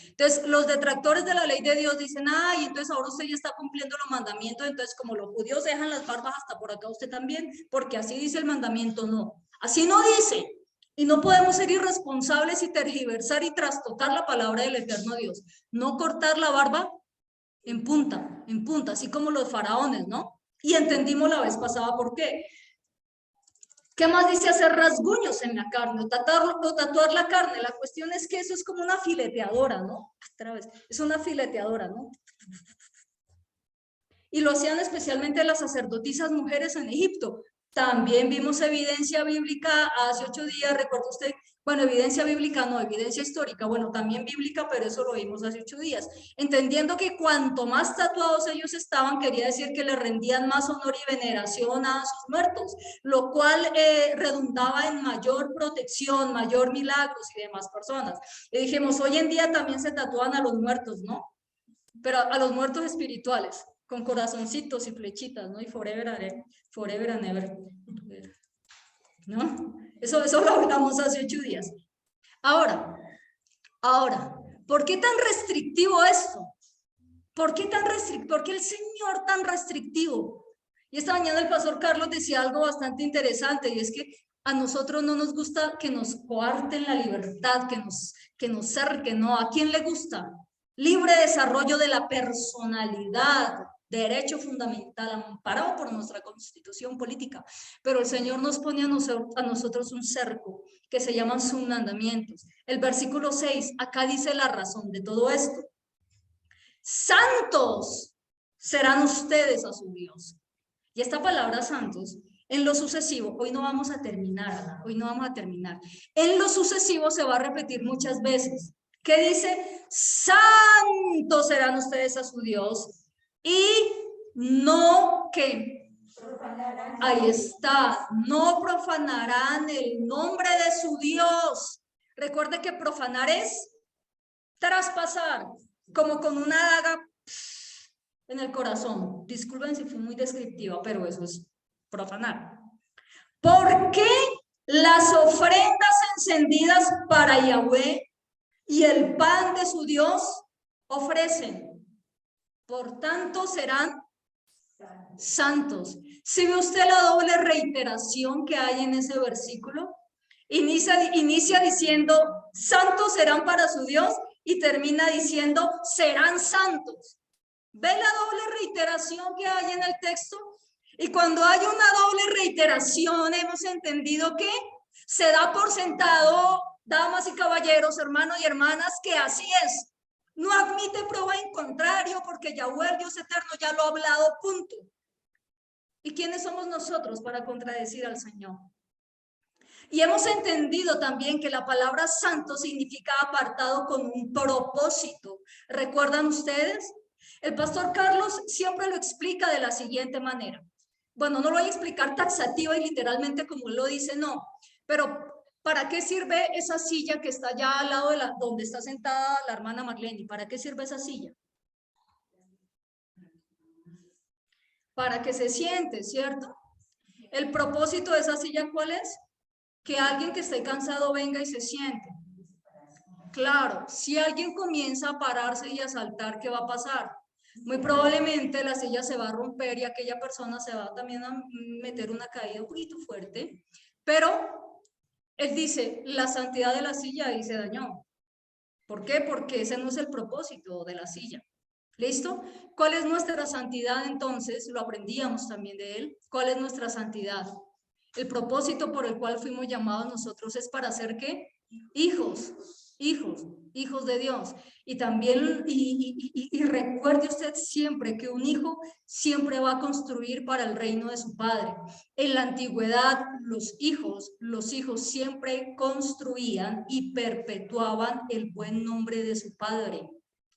Entonces, los detractores de la ley de Dios dicen, ay, entonces ahora usted ya está cumpliendo los mandamientos, entonces como los judíos dejan las barbas hasta por acá, usted también, porque así dice el mandamiento. No, así no dice. Y no podemos ser irresponsables y tergiversar y trastocar la palabra del eterno Dios. No cortar la barba en punta, así como los faraones, ¿no? Y entendimos la vez pasada por qué. ¿Qué más dice hacer rasguños en la carne? O tatuar la carne. La cuestión es que eso es como una fileteadora, ¿no? Otra vez, es una fileteadora, ¿no? Y lo hacían especialmente las sacerdotisas mujeres en Egipto. También vimos evidencia bíblica hace 8 días, recuerda usted, Bueno, evidencia bíblica no, evidencia histórica, bueno, también bíblica, pero eso lo vimos hace 8 días. Entendiendo que cuanto más tatuados ellos estaban, quería decir que le rendían más honor y veneración a sus muertos, lo cual redundaba en mayor protección, mayor milagros y demás personas. Y dijimos, hoy en día también se tatúan a los muertos, ¿no? Pero a los muertos espirituales, con corazoncitos y flechitas, ¿no? Y forever and ever, ¿no? Eso lo hablamos hace 8 días. Ahora, ¿por qué tan restrictivo esto? ¿Por qué tan restrictivo? ¿Por qué el Señor tan restrictivo? Y esta mañana el pastor Carlos decía algo bastante interesante, y es que a nosotros no nos gusta que nos coarten la libertad, que nos cerquen, ¿no? ¿A quién le gusta? Libre desarrollo de la personalidad, derecho fundamental amparado por nuestra constitución política. Pero el Señor nos pone a nosotros un cerco que se llaman sus mandamientos. El versículo 6, acá dice la razón de todo esto. Santos serán ustedes a su Dios. Y esta palabra santos, en lo sucesivo, hoy no vamos a terminar, en lo sucesivo se va a repetir muchas veces. ¿Qué dice? Santos serán ustedes a su Dios y no que, ahí está, no profanarán el nombre de su Dios. Recuerde que profanar es traspasar, como con una daga en el corazón. Disculpen si fui muy descriptiva, pero eso es profanar. ¿Por qué las ofrendas encendidas para Yahweh y el pan de su Dios ofrecen? Por tanto serán santos. Si ve usted la doble reiteración que hay en ese versículo, inicia diciendo santos serán para su Dios y termina diciendo serán santos. ¿Ve la doble reiteración que hay en el texto? Y cuando hay una doble reiteración, hemos entendido que se da por sentado, damas y caballeros, hermanos y hermanas, que así es. No admite prueba en contrario, porque Yahweh, el Dios eterno, ya lo ha hablado, punto. ¿Y quiénes somos nosotros para contradecir al Señor? Y hemos entendido también que la palabra santo significa apartado con un propósito. ¿Recuerdan ustedes? El pastor Carlos siempre lo explica de la siguiente manera. Bueno, no lo voy a explicar taxativa y literalmente como él lo dice, no. Pero, ¿para qué sirve esa silla que está allá al lado de donde está sentada la hermana Marlene? ¿Para qué sirve esa silla? Para que se siente, ¿cierto? ¿El propósito de esa silla cuál es? Que alguien que esté cansado venga y se siente. Claro, si alguien comienza a pararse y a saltar, ¿qué va a pasar? Muy probablemente la silla se va a romper y aquella persona se va también a meter una caída un poquito fuerte, pero él dice, la santidad de la silla ahí se dañó. ¿Por qué? Porque ese no es el propósito de la silla. ¿Listo? ¿Cuál es nuestra santidad entonces? Lo aprendíamos también de él. ¿Cuál es nuestra santidad? El propósito por el cual fuimos llamados nosotros es para ser ¿qué? Hijos de Dios. Y también, y recuerde usted siempre que un hijo siempre va a construir para el reino de su padre. En la antigüedad, los hijos siempre construían y perpetuaban el buen nombre de su padre.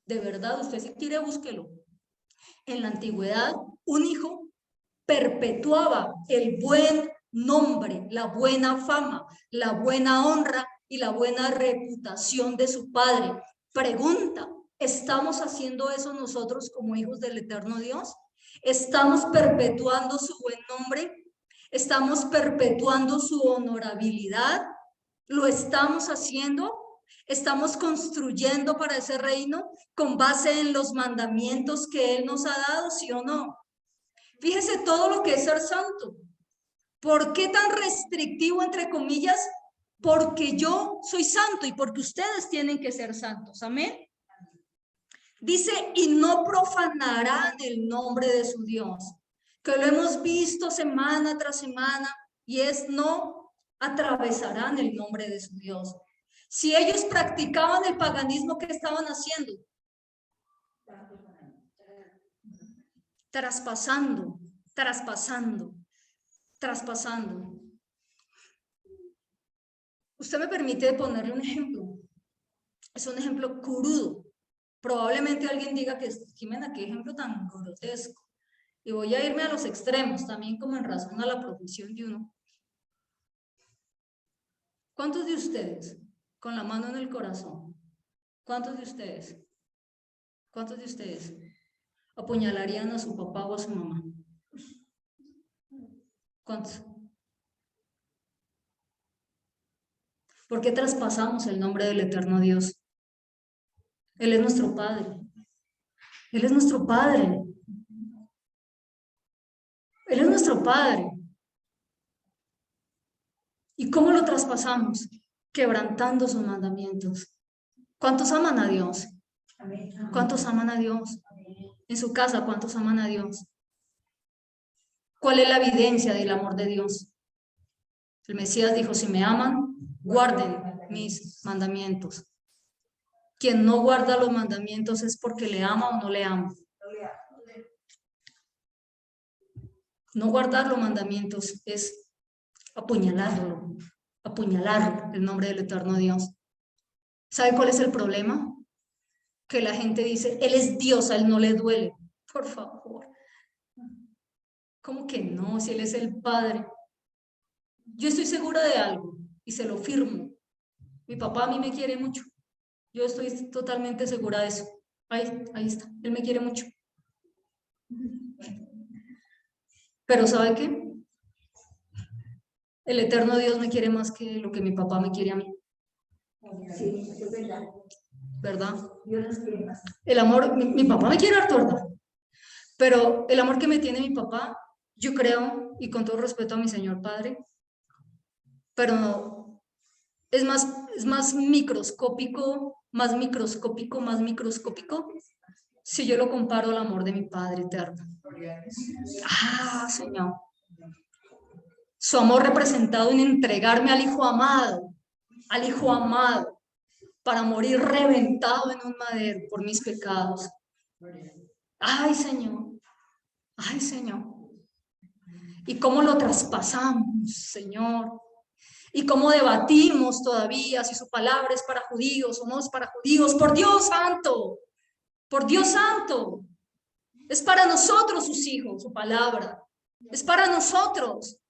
De verdad, usted si quiere, búsquelo. En la antigüedad, un hijo perpetuaba el buen nombre, la buena fama, la buena honra y la buena reputación de su padre. Pregunta, ¿estamos haciendo eso nosotros como hijos del eterno Dios? ¿Estamos perpetuando su buen nombre? ¿Estamos perpetuando su honorabilidad? ¿Lo estamos haciendo? ¿Estamos construyendo para ese reino con base en los mandamientos que Él nos ha dado, sí o no? Fíjese todo lo que es ser santo. ¿Por qué tan restrictivo, entre comillas? Porque yo soy santo y porque ustedes tienen que ser santos. Amén. Dice, y no profanarán el nombre de su Dios, que lo hemos visto semana tras semana, y es no atravesarán el nombre de su Dios. Si ellos practicaban el paganismo, ¿qué estaban haciendo? Traspasando. Usted me permite ponerle un ejemplo. Es un ejemplo crudo. Probablemente alguien diga que, Jimena, qué ejemplo tan grotesco. Y voy a irme a los extremos, también como en razón a la profesión de uno. ¿Cuántos de ustedes, con la mano en el corazón, cuántos de ustedes apuñalarían a su papá o a su mamá? ¿Cuántos? ¿Por qué traspasamos el nombre del eterno Dios? Él es nuestro Padre. Él es nuestro Padre. Él es nuestro Padre. ¿Y cómo lo traspasamos? Quebrantando sus mandamientos. ¿Cuántos aman a Dios? ¿Cuántos aman a Dios? En su casa, ¿cuántos aman a Dios? ¿Cuál es la evidencia del amor de Dios? El Mesías dijo, si me aman, guarden mis mandamientos. Quien no guarda los mandamientos es porque le ama o no le ama. No guardar los mandamientos es apuñalarlo, apuñalar el nombre del eterno Dios. ¿Sabe cuál es el problema? Que la gente dice, Él es Dios, a Él no le duele. Por favor. ¿Cómo que no? Si Él es el Padre. Yo estoy segura de algo y se lo firmo. Mi papá a mí me quiere mucho. Yo estoy totalmente segura de eso. Ahí está. Él me quiere mucho. Pero ¿sabe qué? El eterno Dios me quiere más que lo que mi papá me quiere a mí. Sí, es verdad. ¿Verdad? Dios nos quiere más. El amor, mi papá me quiere harto, ¿verdad? Pero el amor que me tiene mi papá, yo creo, y con todo respeto a mi señor padre, pero es más microscópico, si yo lo comparo al amor de mi Padre eterno. Ah, Señor. Su amor representado en entregarme al Hijo amado, para morir reventado en un madero por mis pecados. Ay, Señor. Ay, Señor. ¿Y cómo lo traspasamos, Señor? ¿Y cómo debatimos todavía si su palabra es para judíos o no es para judíos? Por Dios santo, por Dios santo. Es para nosotros sus hijos, su palabra. Es para nosotros.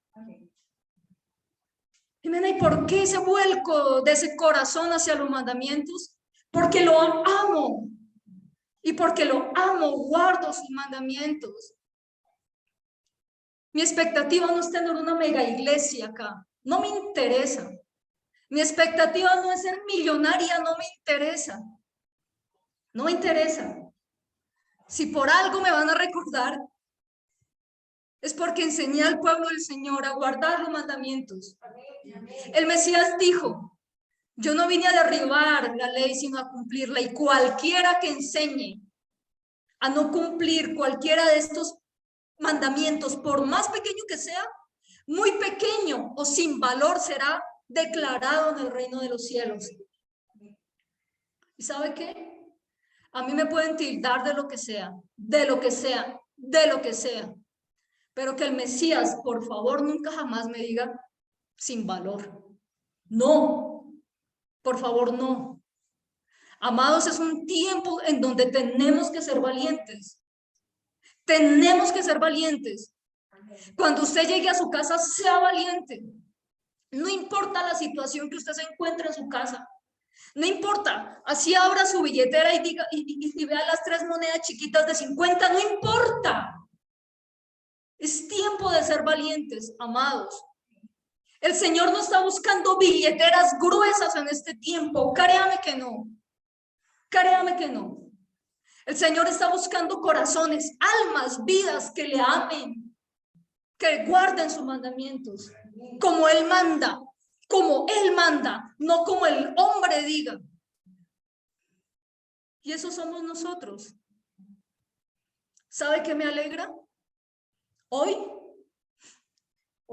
Jimena, ¿y por qué ese vuelco de ese corazón hacia los mandamientos? Porque lo amo. Y porque lo amo, guardo sus mandamientos. Mi expectativa no es tener una mega iglesia acá. No me interesa. Mi expectativa no es ser millonaria, no me interesa. No me interesa. Si por algo me van a recordar, es porque enseñé al pueblo del Señor a guardar los mandamientos. El Mesías dijo, yo no vine a derribar la ley, sino a cumplirla. Y cualquiera que enseñe a no cumplir cualquiera de estos mandamientos, por más pequeño que sea, muy pequeño o sin valor, será declarado en el reino de los cielos. ¿Y sabe qué? A mí me pueden tildar de lo que sea, pero que el Mesías, por favor, nunca jamás me diga sin valor. No, por favor, no. Amados, es un tiempo en donde tenemos que ser valientes. Tenemos que ser valientes. Cuando usted llegue a su casa, sea valiente. No importa la situación que usted se encuentre en su casa. No importa, así abra su billetera y diga y vea las 3 monedas chiquitas de 50, no importa. Es tiempo de ser valientes, amados. El Señor no está buscando billeteras gruesas en este tiempo, créame que no. Créame que no. El Señor está buscando corazones, almas, vidas que le amen, que guarden sus mandamientos, como Él manda, no como el hombre diga. Y eso somos nosotros. ¿Sabe qué me alegra? Hoy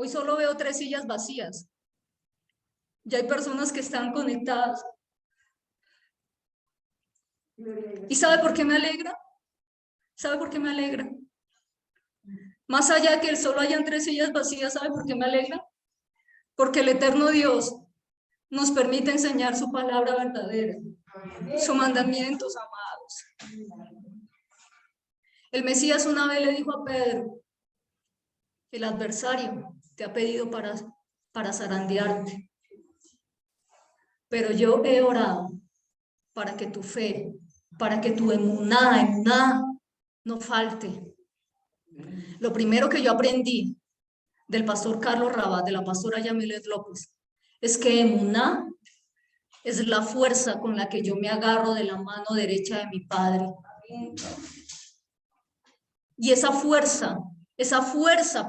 solo veo 3 sillas vacías. Ya hay personas que están conectadas. ¿Y sabe por qué me alegra? ¿Sabe por qué me alegra? Más allá de que solo hayan 3 sillas vacías, ¿sabe por qué me alegra? Porque el eterno Dios nos permite enseñar su palabra verdadera, sus mandamientos, amados. El Mesías una vez le dijo a Pedro, el adversario te ha pedido para zarandearte, pero yo he orado para que tu fe, para que tu emuná no falte. Lo primero que yo aprendí del pastor Carlos Rabat, de la pastora Yamilet López, es que emuná es la fuerza con la que yo me agarro de la mano derecha de mi Padre. Y esa fuerza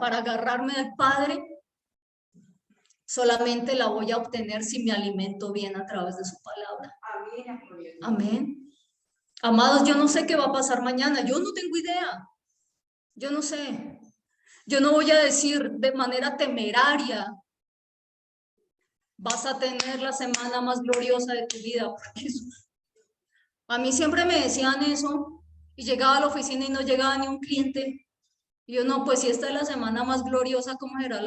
para agarrarme del Padre, solamente la voy a obtener si me alimento bien a través de su palabra. Amén. Amados, yo no sé qué va a pasar mañana, yo no tengo idea. Yo no sé. Yo no voy a decir de manera temeraria, vas a tener la semana más gloriosa de tu vida, porque a mí siempre me decían eso y llegaba a la oficina y no llegaba ni un cliente. Y yo, no, pues si esta es la semana más gloriosa, ¿cómo será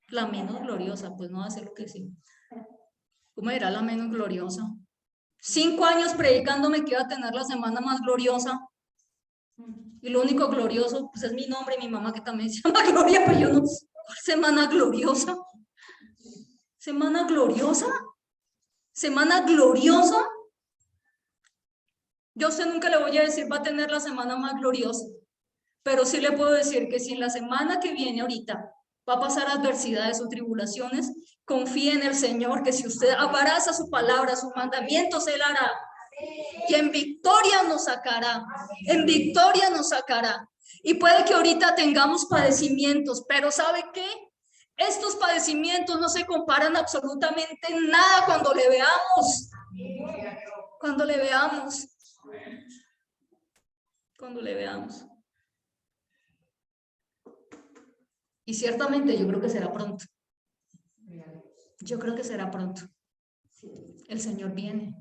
la menos gloriosa? Pues no va a ser lo que sí. ¿Cómo será la menos gloriosa? 5 años predicándome que iba a tener la semana más gloriosa. Y lo único glorioso, pues es mi nombre y mi mamá que también se llama Gloria, pero yo no. Semana gloriosa. Semana gloriosa. Semana gloriosa. Yo a usted nunca le voy a decir va a tener la semana más gloriosa, pero sí le puedo decir que si en la semana que viene ahorita va a pasar adversidades o tribulaciones, confíe en el Señor, que si usted abraza su palabra, sus mandamientos, Él hará. Y en victoria nos sacará. En victoria nos sacará. Y puede que ahorita tengamos padecimientos, pero ¿sabe qué? Estos padecimientos no se comparan absolutamente en nada cuando le veamos. Cuando le veamos. Cuando le veamos. Y ciertamente yo creo que será pronto. Yo creo que será pronto. El Señor viene.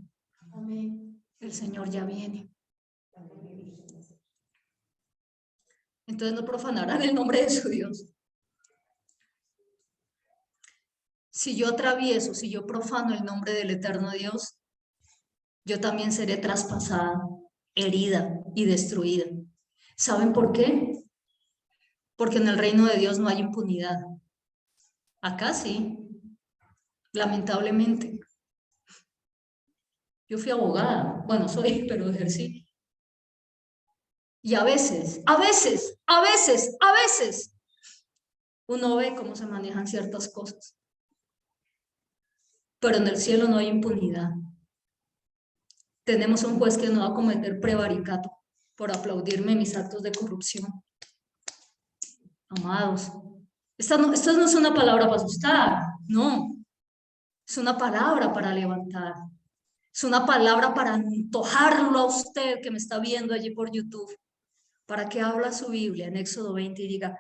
El Señor ya viene. Entonces no profanarán el nombre de su Dios. Si yo atravieso, si yo profano el nombre del eterno Dios, yo también seré traspasada, herida y destruida. ¿Saben por qué? Porque en el reino de Dios no hay impunidad. Acá sí, lamentablemente. Yo fui abogada, bueno, soy, pero ejercí. Y a veces, uno ve cómo se manejan ciertas cosas. Pero en el cielo no hay impunidad. Tenemos un juez que no va a cometer prevaricato por aplaudirme mis actos de corrupción. Amados, esta no es una palabra para asustar, no. Es una palabra para levantar. Es una palabra para antojarlo a usted que me está viendo allí por YouTube, para que abra su Biblia en Éxodo 20 y diga,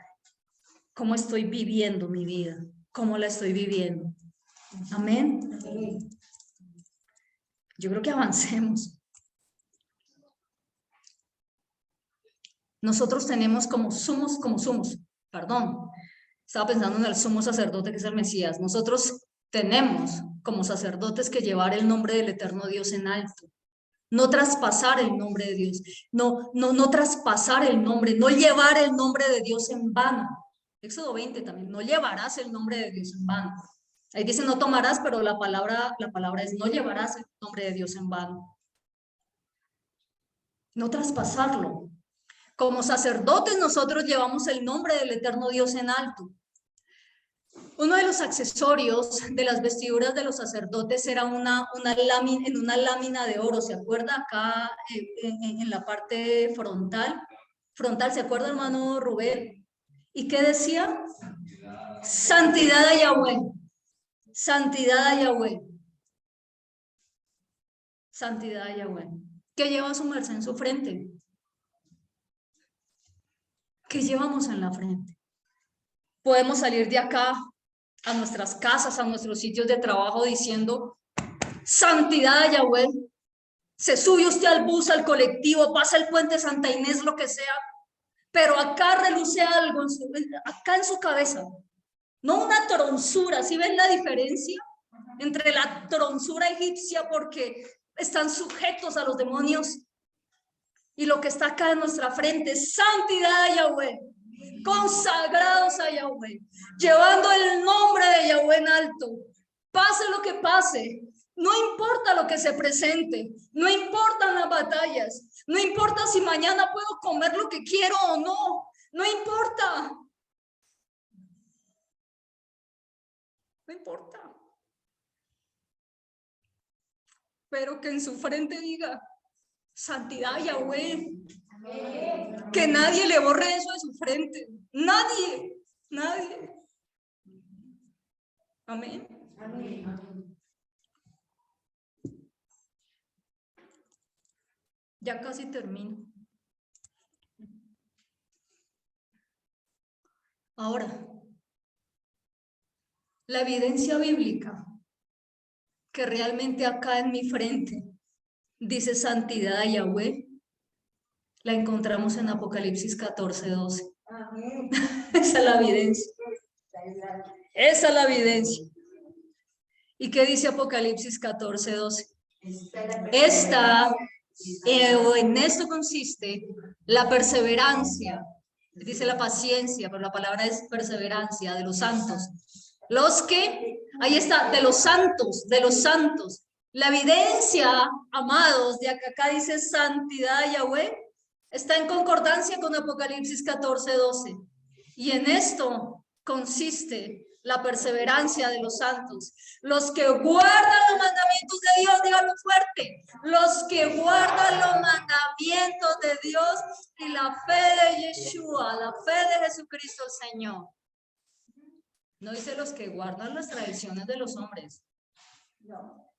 ¿cómo estoy viviendo mi vida? ¿Cómo la estoy viviendo? Amén. Yo creo que avancemos. Nosotros tenemos estaba pensando en el sumo sacerdote que es el Mesías. Nosotros tenemos como sacerdotes que llevar el nombre del eterno Dios en alto. No traspasar el nombre de Dios, no traspasar el nombre, no llevar el nombre de Dios en vano. Éxodo 20 también, no llevarás el nombre de Dios en vano. Ahí dice no tomarás, pero la palabra es no llevarás el nombre de Dios en vano. No traspasarlo. Como sacerdotes nosotros llevamos el nombre del eterno Dios en alto. Uno de los accesorios de las vestiduras de los sacerdotes era una lámina de oro, ¿se acuerda? Acá en la parte frontal, ¿se acuerda, hermano Rubén? ¿Y qué decía? Santidad a Yahweh. Santidad a Yahweh. Santidad a Yahweh. ¿Qué lleva su merced en su frente? ¿Qué llevamos en la frente? Podemos salir de acá a nuestras casas, a nuestros sitios de trabajo diciendo santidad a Yahweh. Se sube usted al bus, al colectivo, pasa el puente Santa Inés, lo que sea, pero acá reluce algo, acá en su cabeza, no una tronzura. ¿Sí ven la diferencia? entre la tronzura egipcia porque están sujetos a los demonios. Y lo que está acá en nuestra frente es santidad a Yahweh, consagrados a Yahweh, llevando el nombre de Yahweh en alto. Pase lo que pase, no importa lo que se presente, no importan las batallas, no importa si mañana puedo comer lo que quiero o no, no importa. No importa. Pero que en su frente diga santidad a Yahweh. Que nadie le borre eso de su frente. Nadie. Nadie. Amén. Ya casi termino. Ahora, la evidencia bíblica que realmente acá en mi frente dice santidad a Yahweh, la encontramos en Apocalipsis 14:12. Esa es la evidencia. Esa es la evidencia. ¿Y qué dice Apocalipsis 14:12? En esto consiste la perseverancia, dice la paciencia, pero la palabra es perseverancia de los santos. Los que, ahí está, de los santos, de los santos. La evidencia, amados, de acá dice santidad a Yahweh, está en concordancia con Apocalipsis 14:12. Y en esto consiste la perseverancia de los santos, los que guardan los mandamientos de Dios, díganlo fuerte, los que guardan los mandamientos de Dios y la fe de Yeshua, la fe de Jesucristo el Señor. No dice los que guardan las tradiciones de los hombres. No.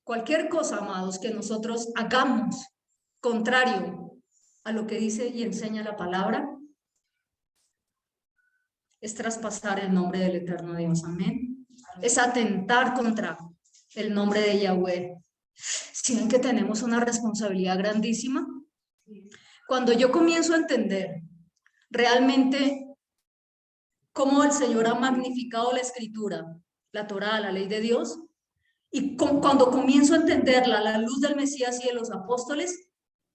Cualquier cosa, amados, que nosotros hagamos contrario a lo que dice y enseña la palabra, es traspasar el nombre del eterno Dios. Amén. Es atentar contra el nombre de Yahweh. ¿Sí ven que tenemos una responsabilidad grandísima? Cuando yo comienzo a entender realmente cómo el Señor ha magnificado la Escritura, la Torá, la ley de Dios, y cuando comienzo a entenderla a la luz del Mesías y de los apóstoles,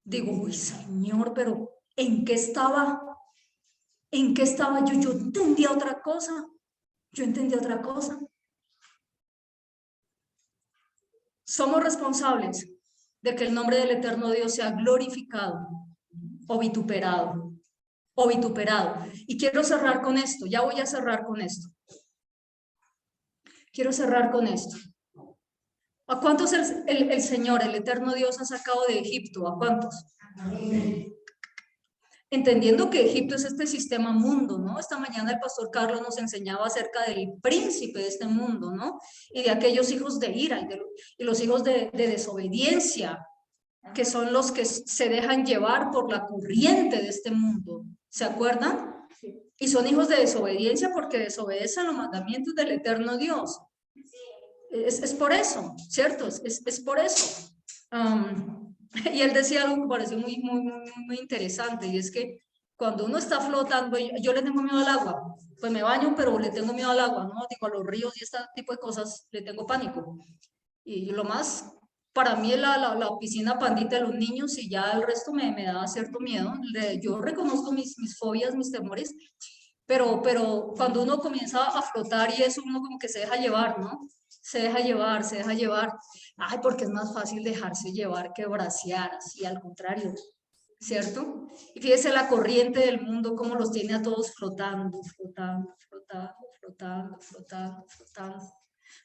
digo, uy, Señor, pero ¿en qué estaba? ¿En qué estaba yo? Yo entendía otra cosa. Yo entendía otra cosa. Somos responsables de que el nombre del eterno Dios sea glorificado o vituperado. O vituperado. Y quiero cerrar con esto. Ya voy a cerrar con esto. Quiero cerrar con esto. ¿A cuántos el Señor, el eterno Dios, ha sacado de Egipto? ¿A cuántos? Entendiendo que Egipto es este sistema mundo, ¿no? Esta mañana el pastor Carlos nos enseñaba acerca del príncipe de este mundo, ¿no? Y de aquellos hijos de ira y los hijos de desobediencia, que son los que se dejan llevar por la corriente de este mundo. ¿Se acuerdan? Y son hijos de desobediencia porque desobedecen los mandamientos del eterno Dios. Es por eso, ¿cierto? Es por eso. Y él decía algo que me pareció muy interesante, y es que cuando uno está flotando, yo le tengo miedo al agua, pues me baño, pero le tengo miedo al agua, ¿no? Digo, a los ríos y este tipo de cosas le tengo pánico. Y lo más, para mí, es la piscina pandita de los niños, y ya el resto me da cierto miedo. Yo reconozco mis fobias, mis temores, pero cuando uno comienza a flotar y eso, uno como que se deja llevar, ¿no? Se deja llevar, se deja llevar. Ay, porque es más fácil dejarse llevar que bracear, así al contrario, ¿cierto? Y fíjese la corriente del mundo, cómo los tiene a todos flotando, flotando, flotando, flotando, flotando, flotando.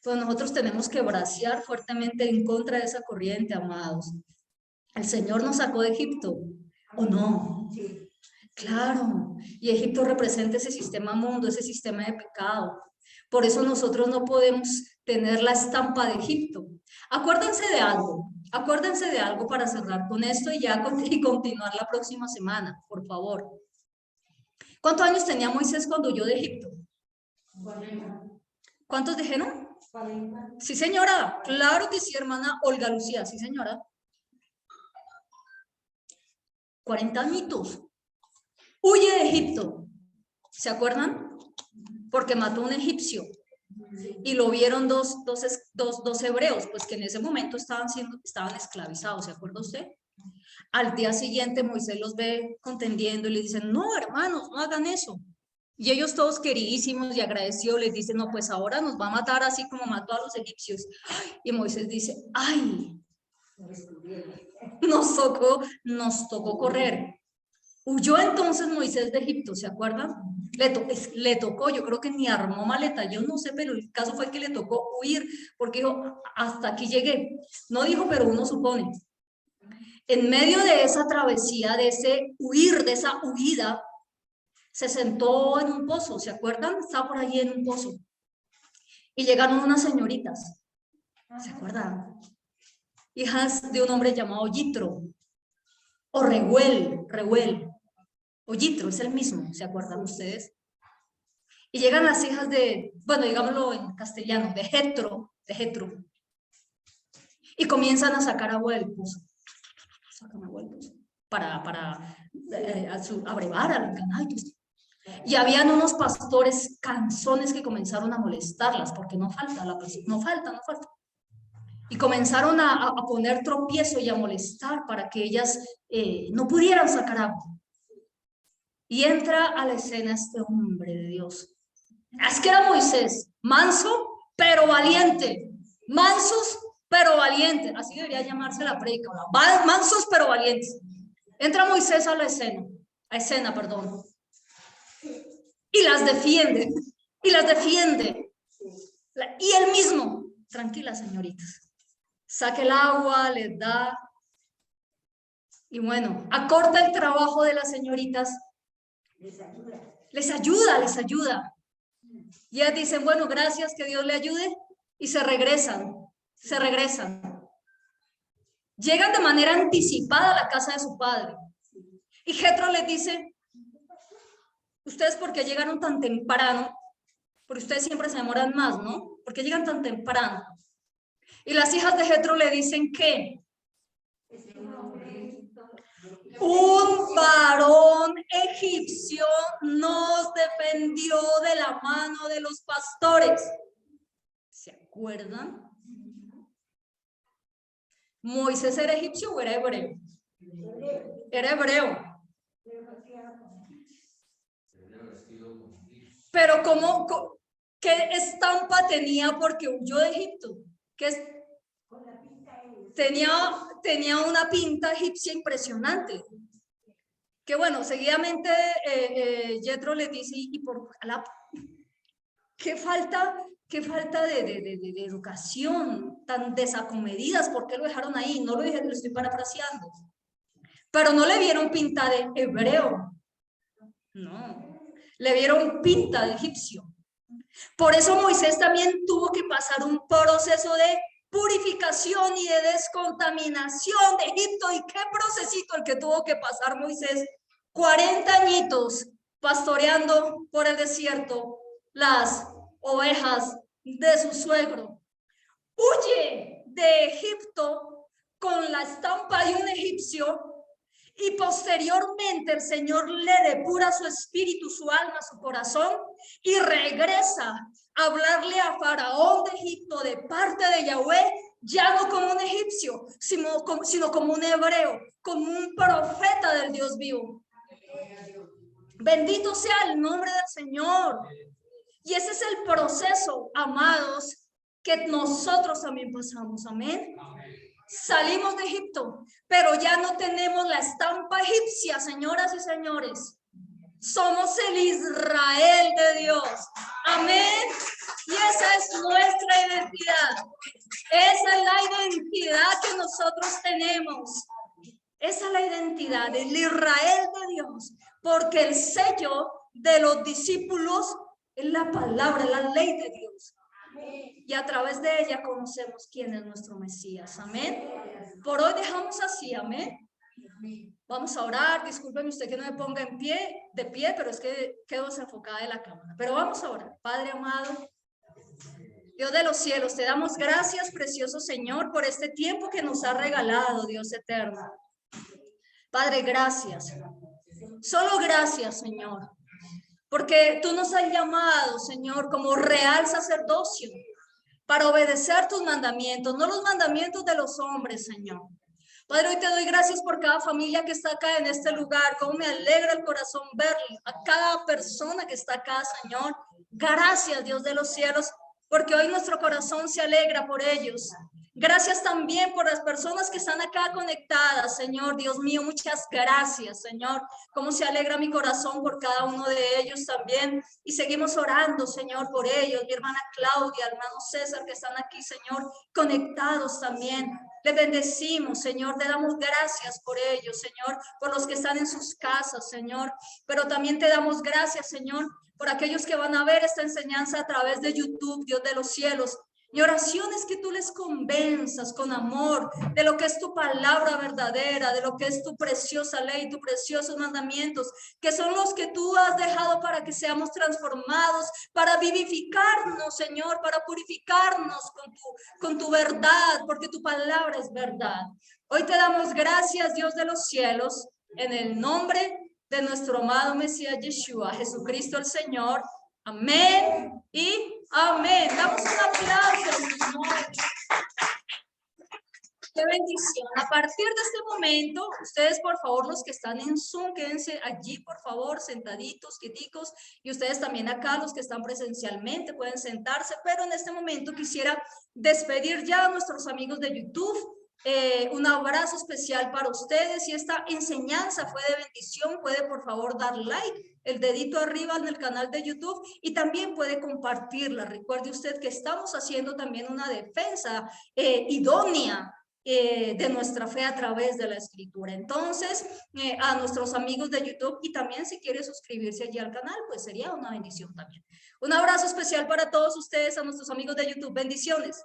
Pues nosotros tenemos que bracear fuertemente en contra de esa corriente, amados. ¿El Señor nos sacó de Egipto o no? Sí. Claro, y Egipto representa ese sistema mundo, ese sistema de pecado. Por eso nosotros no podemos tener la estampa de Egipto. Acuérdense de algo para cerrar con esto y ya continuar la próxima semana, por favor. ¿Cuántos años tenía Moisés cuando huyó de Egipto? 40. ¿Cuántos dijeron? 40. Sí, señora, claro que sí, hermana Olga Lucía, sí, señora. 40 añitos. Huye de Egipto. ¿Se acuerdan? Porque mató a un egipcio y lo vieron dos hebreos, pues que en ese momento estaban esclavizados, ¿se acuerda usted? Al día siguiente Moisés los ve contendiendo y le dicen, no, hermanos, no hagan eso. Y ellos todos queridísimos y agradecidos les dicen, no, pues ahora nos va a matar así como mató a los egipcios. Y Moisés dice, ay, nos tocó correr. Huyó entonces Moisés de Egipto, ¿se acuerdan? Le tocó, yo creo que ni armó maleta, yo no sé, pero el caso fue que le tocó huir, porque dijo, hasta aquí llegué. No dijo, pero uno supone. En medio de esa travesía, de ese huir, de esa huida, se sentó en un pozo, ¿se acuerdan? Estaba por allí en un pozo. Y llegaron unas señoritas, ¿se acuerdan? Hijas de un hombre llamado Yitro, o Reuel, o Yitro, es el mismo, ¿se acuerdan ustedes? Y llegan las hijas de, bueno, digámoslo en castellano, de Jetro, y comienzan a sacar agua del pozo. Sacan agua del pozo para abrevar al ganado. Y habían unos pastores canzones que comenzaron a molestarlas, porque no falta. Y comenzaron a poner tropiezo y a molestar para que ellas no pudieran sacar agua. Y entra a la escena este hombre de Dios. Es que era Moisés, manso pero valiente. Mansos pero valientes. Así debería llamarse la prédica. Mansos pero valientes. Entra Moisés a la escena. Y las defiende. Y él mismo, tranquilas señoritas, saca el agua, les da. Y bueno, acorta el trabajo de las señoritas. Les ayuda. Y ellas dicen, bueno, gracias, que Dios le ayude. Y se regresan. Llegan de manera anticipada a la casa de su padre. Y Jetro les dice, ustedes por qué llegaron tan temprano, porque ustedes siempre se demoran más, ¿no? ¿Por qué llegan tan temprano? Y las hijas de Jetro le dicen que un varón egipcio nos defendió de la mano de los pastores. ¿Se acuerdan? ¿Moisés era egipcio o era hebreo? Era hebreo. Pero ¿qué estampa tenía porque huyó de Egipto? Tenía una pinta egipcia impresionante. Que bueno, seguidamente Jetro le dice, y por qué falta de educación, tan desacomedidas, ¿por qué lo dejaron ahí? No lo dije, lo estoy parafraseando. Pero no le vieron pinta de hebreo. No, le vieron pinta de egipcio. Por eso Moisés también tuvo que pasar un proceso de purificación y de descontaminación de Egipto. ¿Y qué procesito el que tuvo que pasar Moisés? 40 añitos pastoreando por el desierto las ovejas de su suegro. Huye de Egipto con la estampa de un egipcio. Y posteriormente el Señor le depura su espíritu, su alma, su corazón y regresa a hablarle a Faraón de Egipto de parte de Yahweh, ya no como un egipcio, sino como un hebreo, como un profeta del Dios vivo. Bendito sea el nombre del Señor. Y ese es el proceso, amados, que nosotros también pasamos. Amén. Salimos de Egipto, pero ya no tenemos la estampa egipcia, señoras y señores. Somos el Israel de Dios. Amén. Y esa es nuestra identidad. Esa es la identidad que nosotros tenemos. Esa es la identidad del Israel de Dios. Porque el sello de los discípulos es la palabra, la ley de Dios. Y a través de ella conocemos quién es nuestro Mesías. Amén. Por hoy dejamos así. Amén. Vamos a orar. Discúlpeme usted que no me ponga de pie, pero es que quedo desenfocada de la cámara. Pero vamos a orar. Padre amado, Dios de los cielos, te damos gracias, precioso Señor, por este tiempo que nos ha regalado, Dios eterno. Padre, gracias. Solo gracias, Señor. porque tú nos has llamado, Señor, como real sacerdocio, para obedecer tus mandamientos, no los mandamientos de los hombres, Señor. Padre, hoy te doy gracias por cada familia que está acá en este lugar. Cómo me alegra el corazón ver a cada persona que está acá, Señor. Gracias, Dios de los cielos, porque hoy nuestro corazón se alegra por ellos. Gracias también por las personas que están acá conectadas, Señor. Dios mío, muchas gracias, Señor. Cómo se alegra mi corazón por cada uno de ellos también. Y seguimos orando, Señor, por ellos. Mi hermana Claudia, hermano César, que están aquí, Señor, conectados también. Les bendecimos, Señor, te damos gracias por ellos, Señor, por los que están en sus casas, Señor, pero también te damos gracias, Señor, por aquellos que van a ver esta enseñanza a través de YouTube, Dios de los cielos. Mi oración es que tú les convenzas con amor de lo que es tu palabra verdadera, de lo que es tu preciosa ley, tus preciosos mandamientos, que son los que tú has dejado para que seamos transformados, para vivificarnos, Señor, para purificarnos con tu verdad, porque tu palabra es verdad. Hoy te damos gracias, Dios de los cielos, en el nombre de nuestro amado Mesías Yeshua, Jesucristo el Señor. Amén y amén. Damos un aplauso, Señor. Qué bendición. A partir de este momento, ustedes, por favor, los que están en Zoom, quédense allí, por favor, sentaditos, quieticos. Y ustedes también acá, los que están presencialmente, pueden sentarse. Pero en este momento quisiera despedir ya a nuestros amigos de YouTube. Un abrazo especial para ustedes. Si esta enseñanza fue de bendición, puede por favor dar like, el dedito arriba en el canal de YouTube, y también puede compartirla. Recuerde usted que estamos haciendo también una defensa idónea de nuestra fe a través de la escritura. Entonces, a nuestros amigos de YouTube, y también si quiere suscribirse allí al canal, pues sería una bendición también. Un abrazo especial para todos ustedes, a nuestros amigos de YouTube. Bendiciones.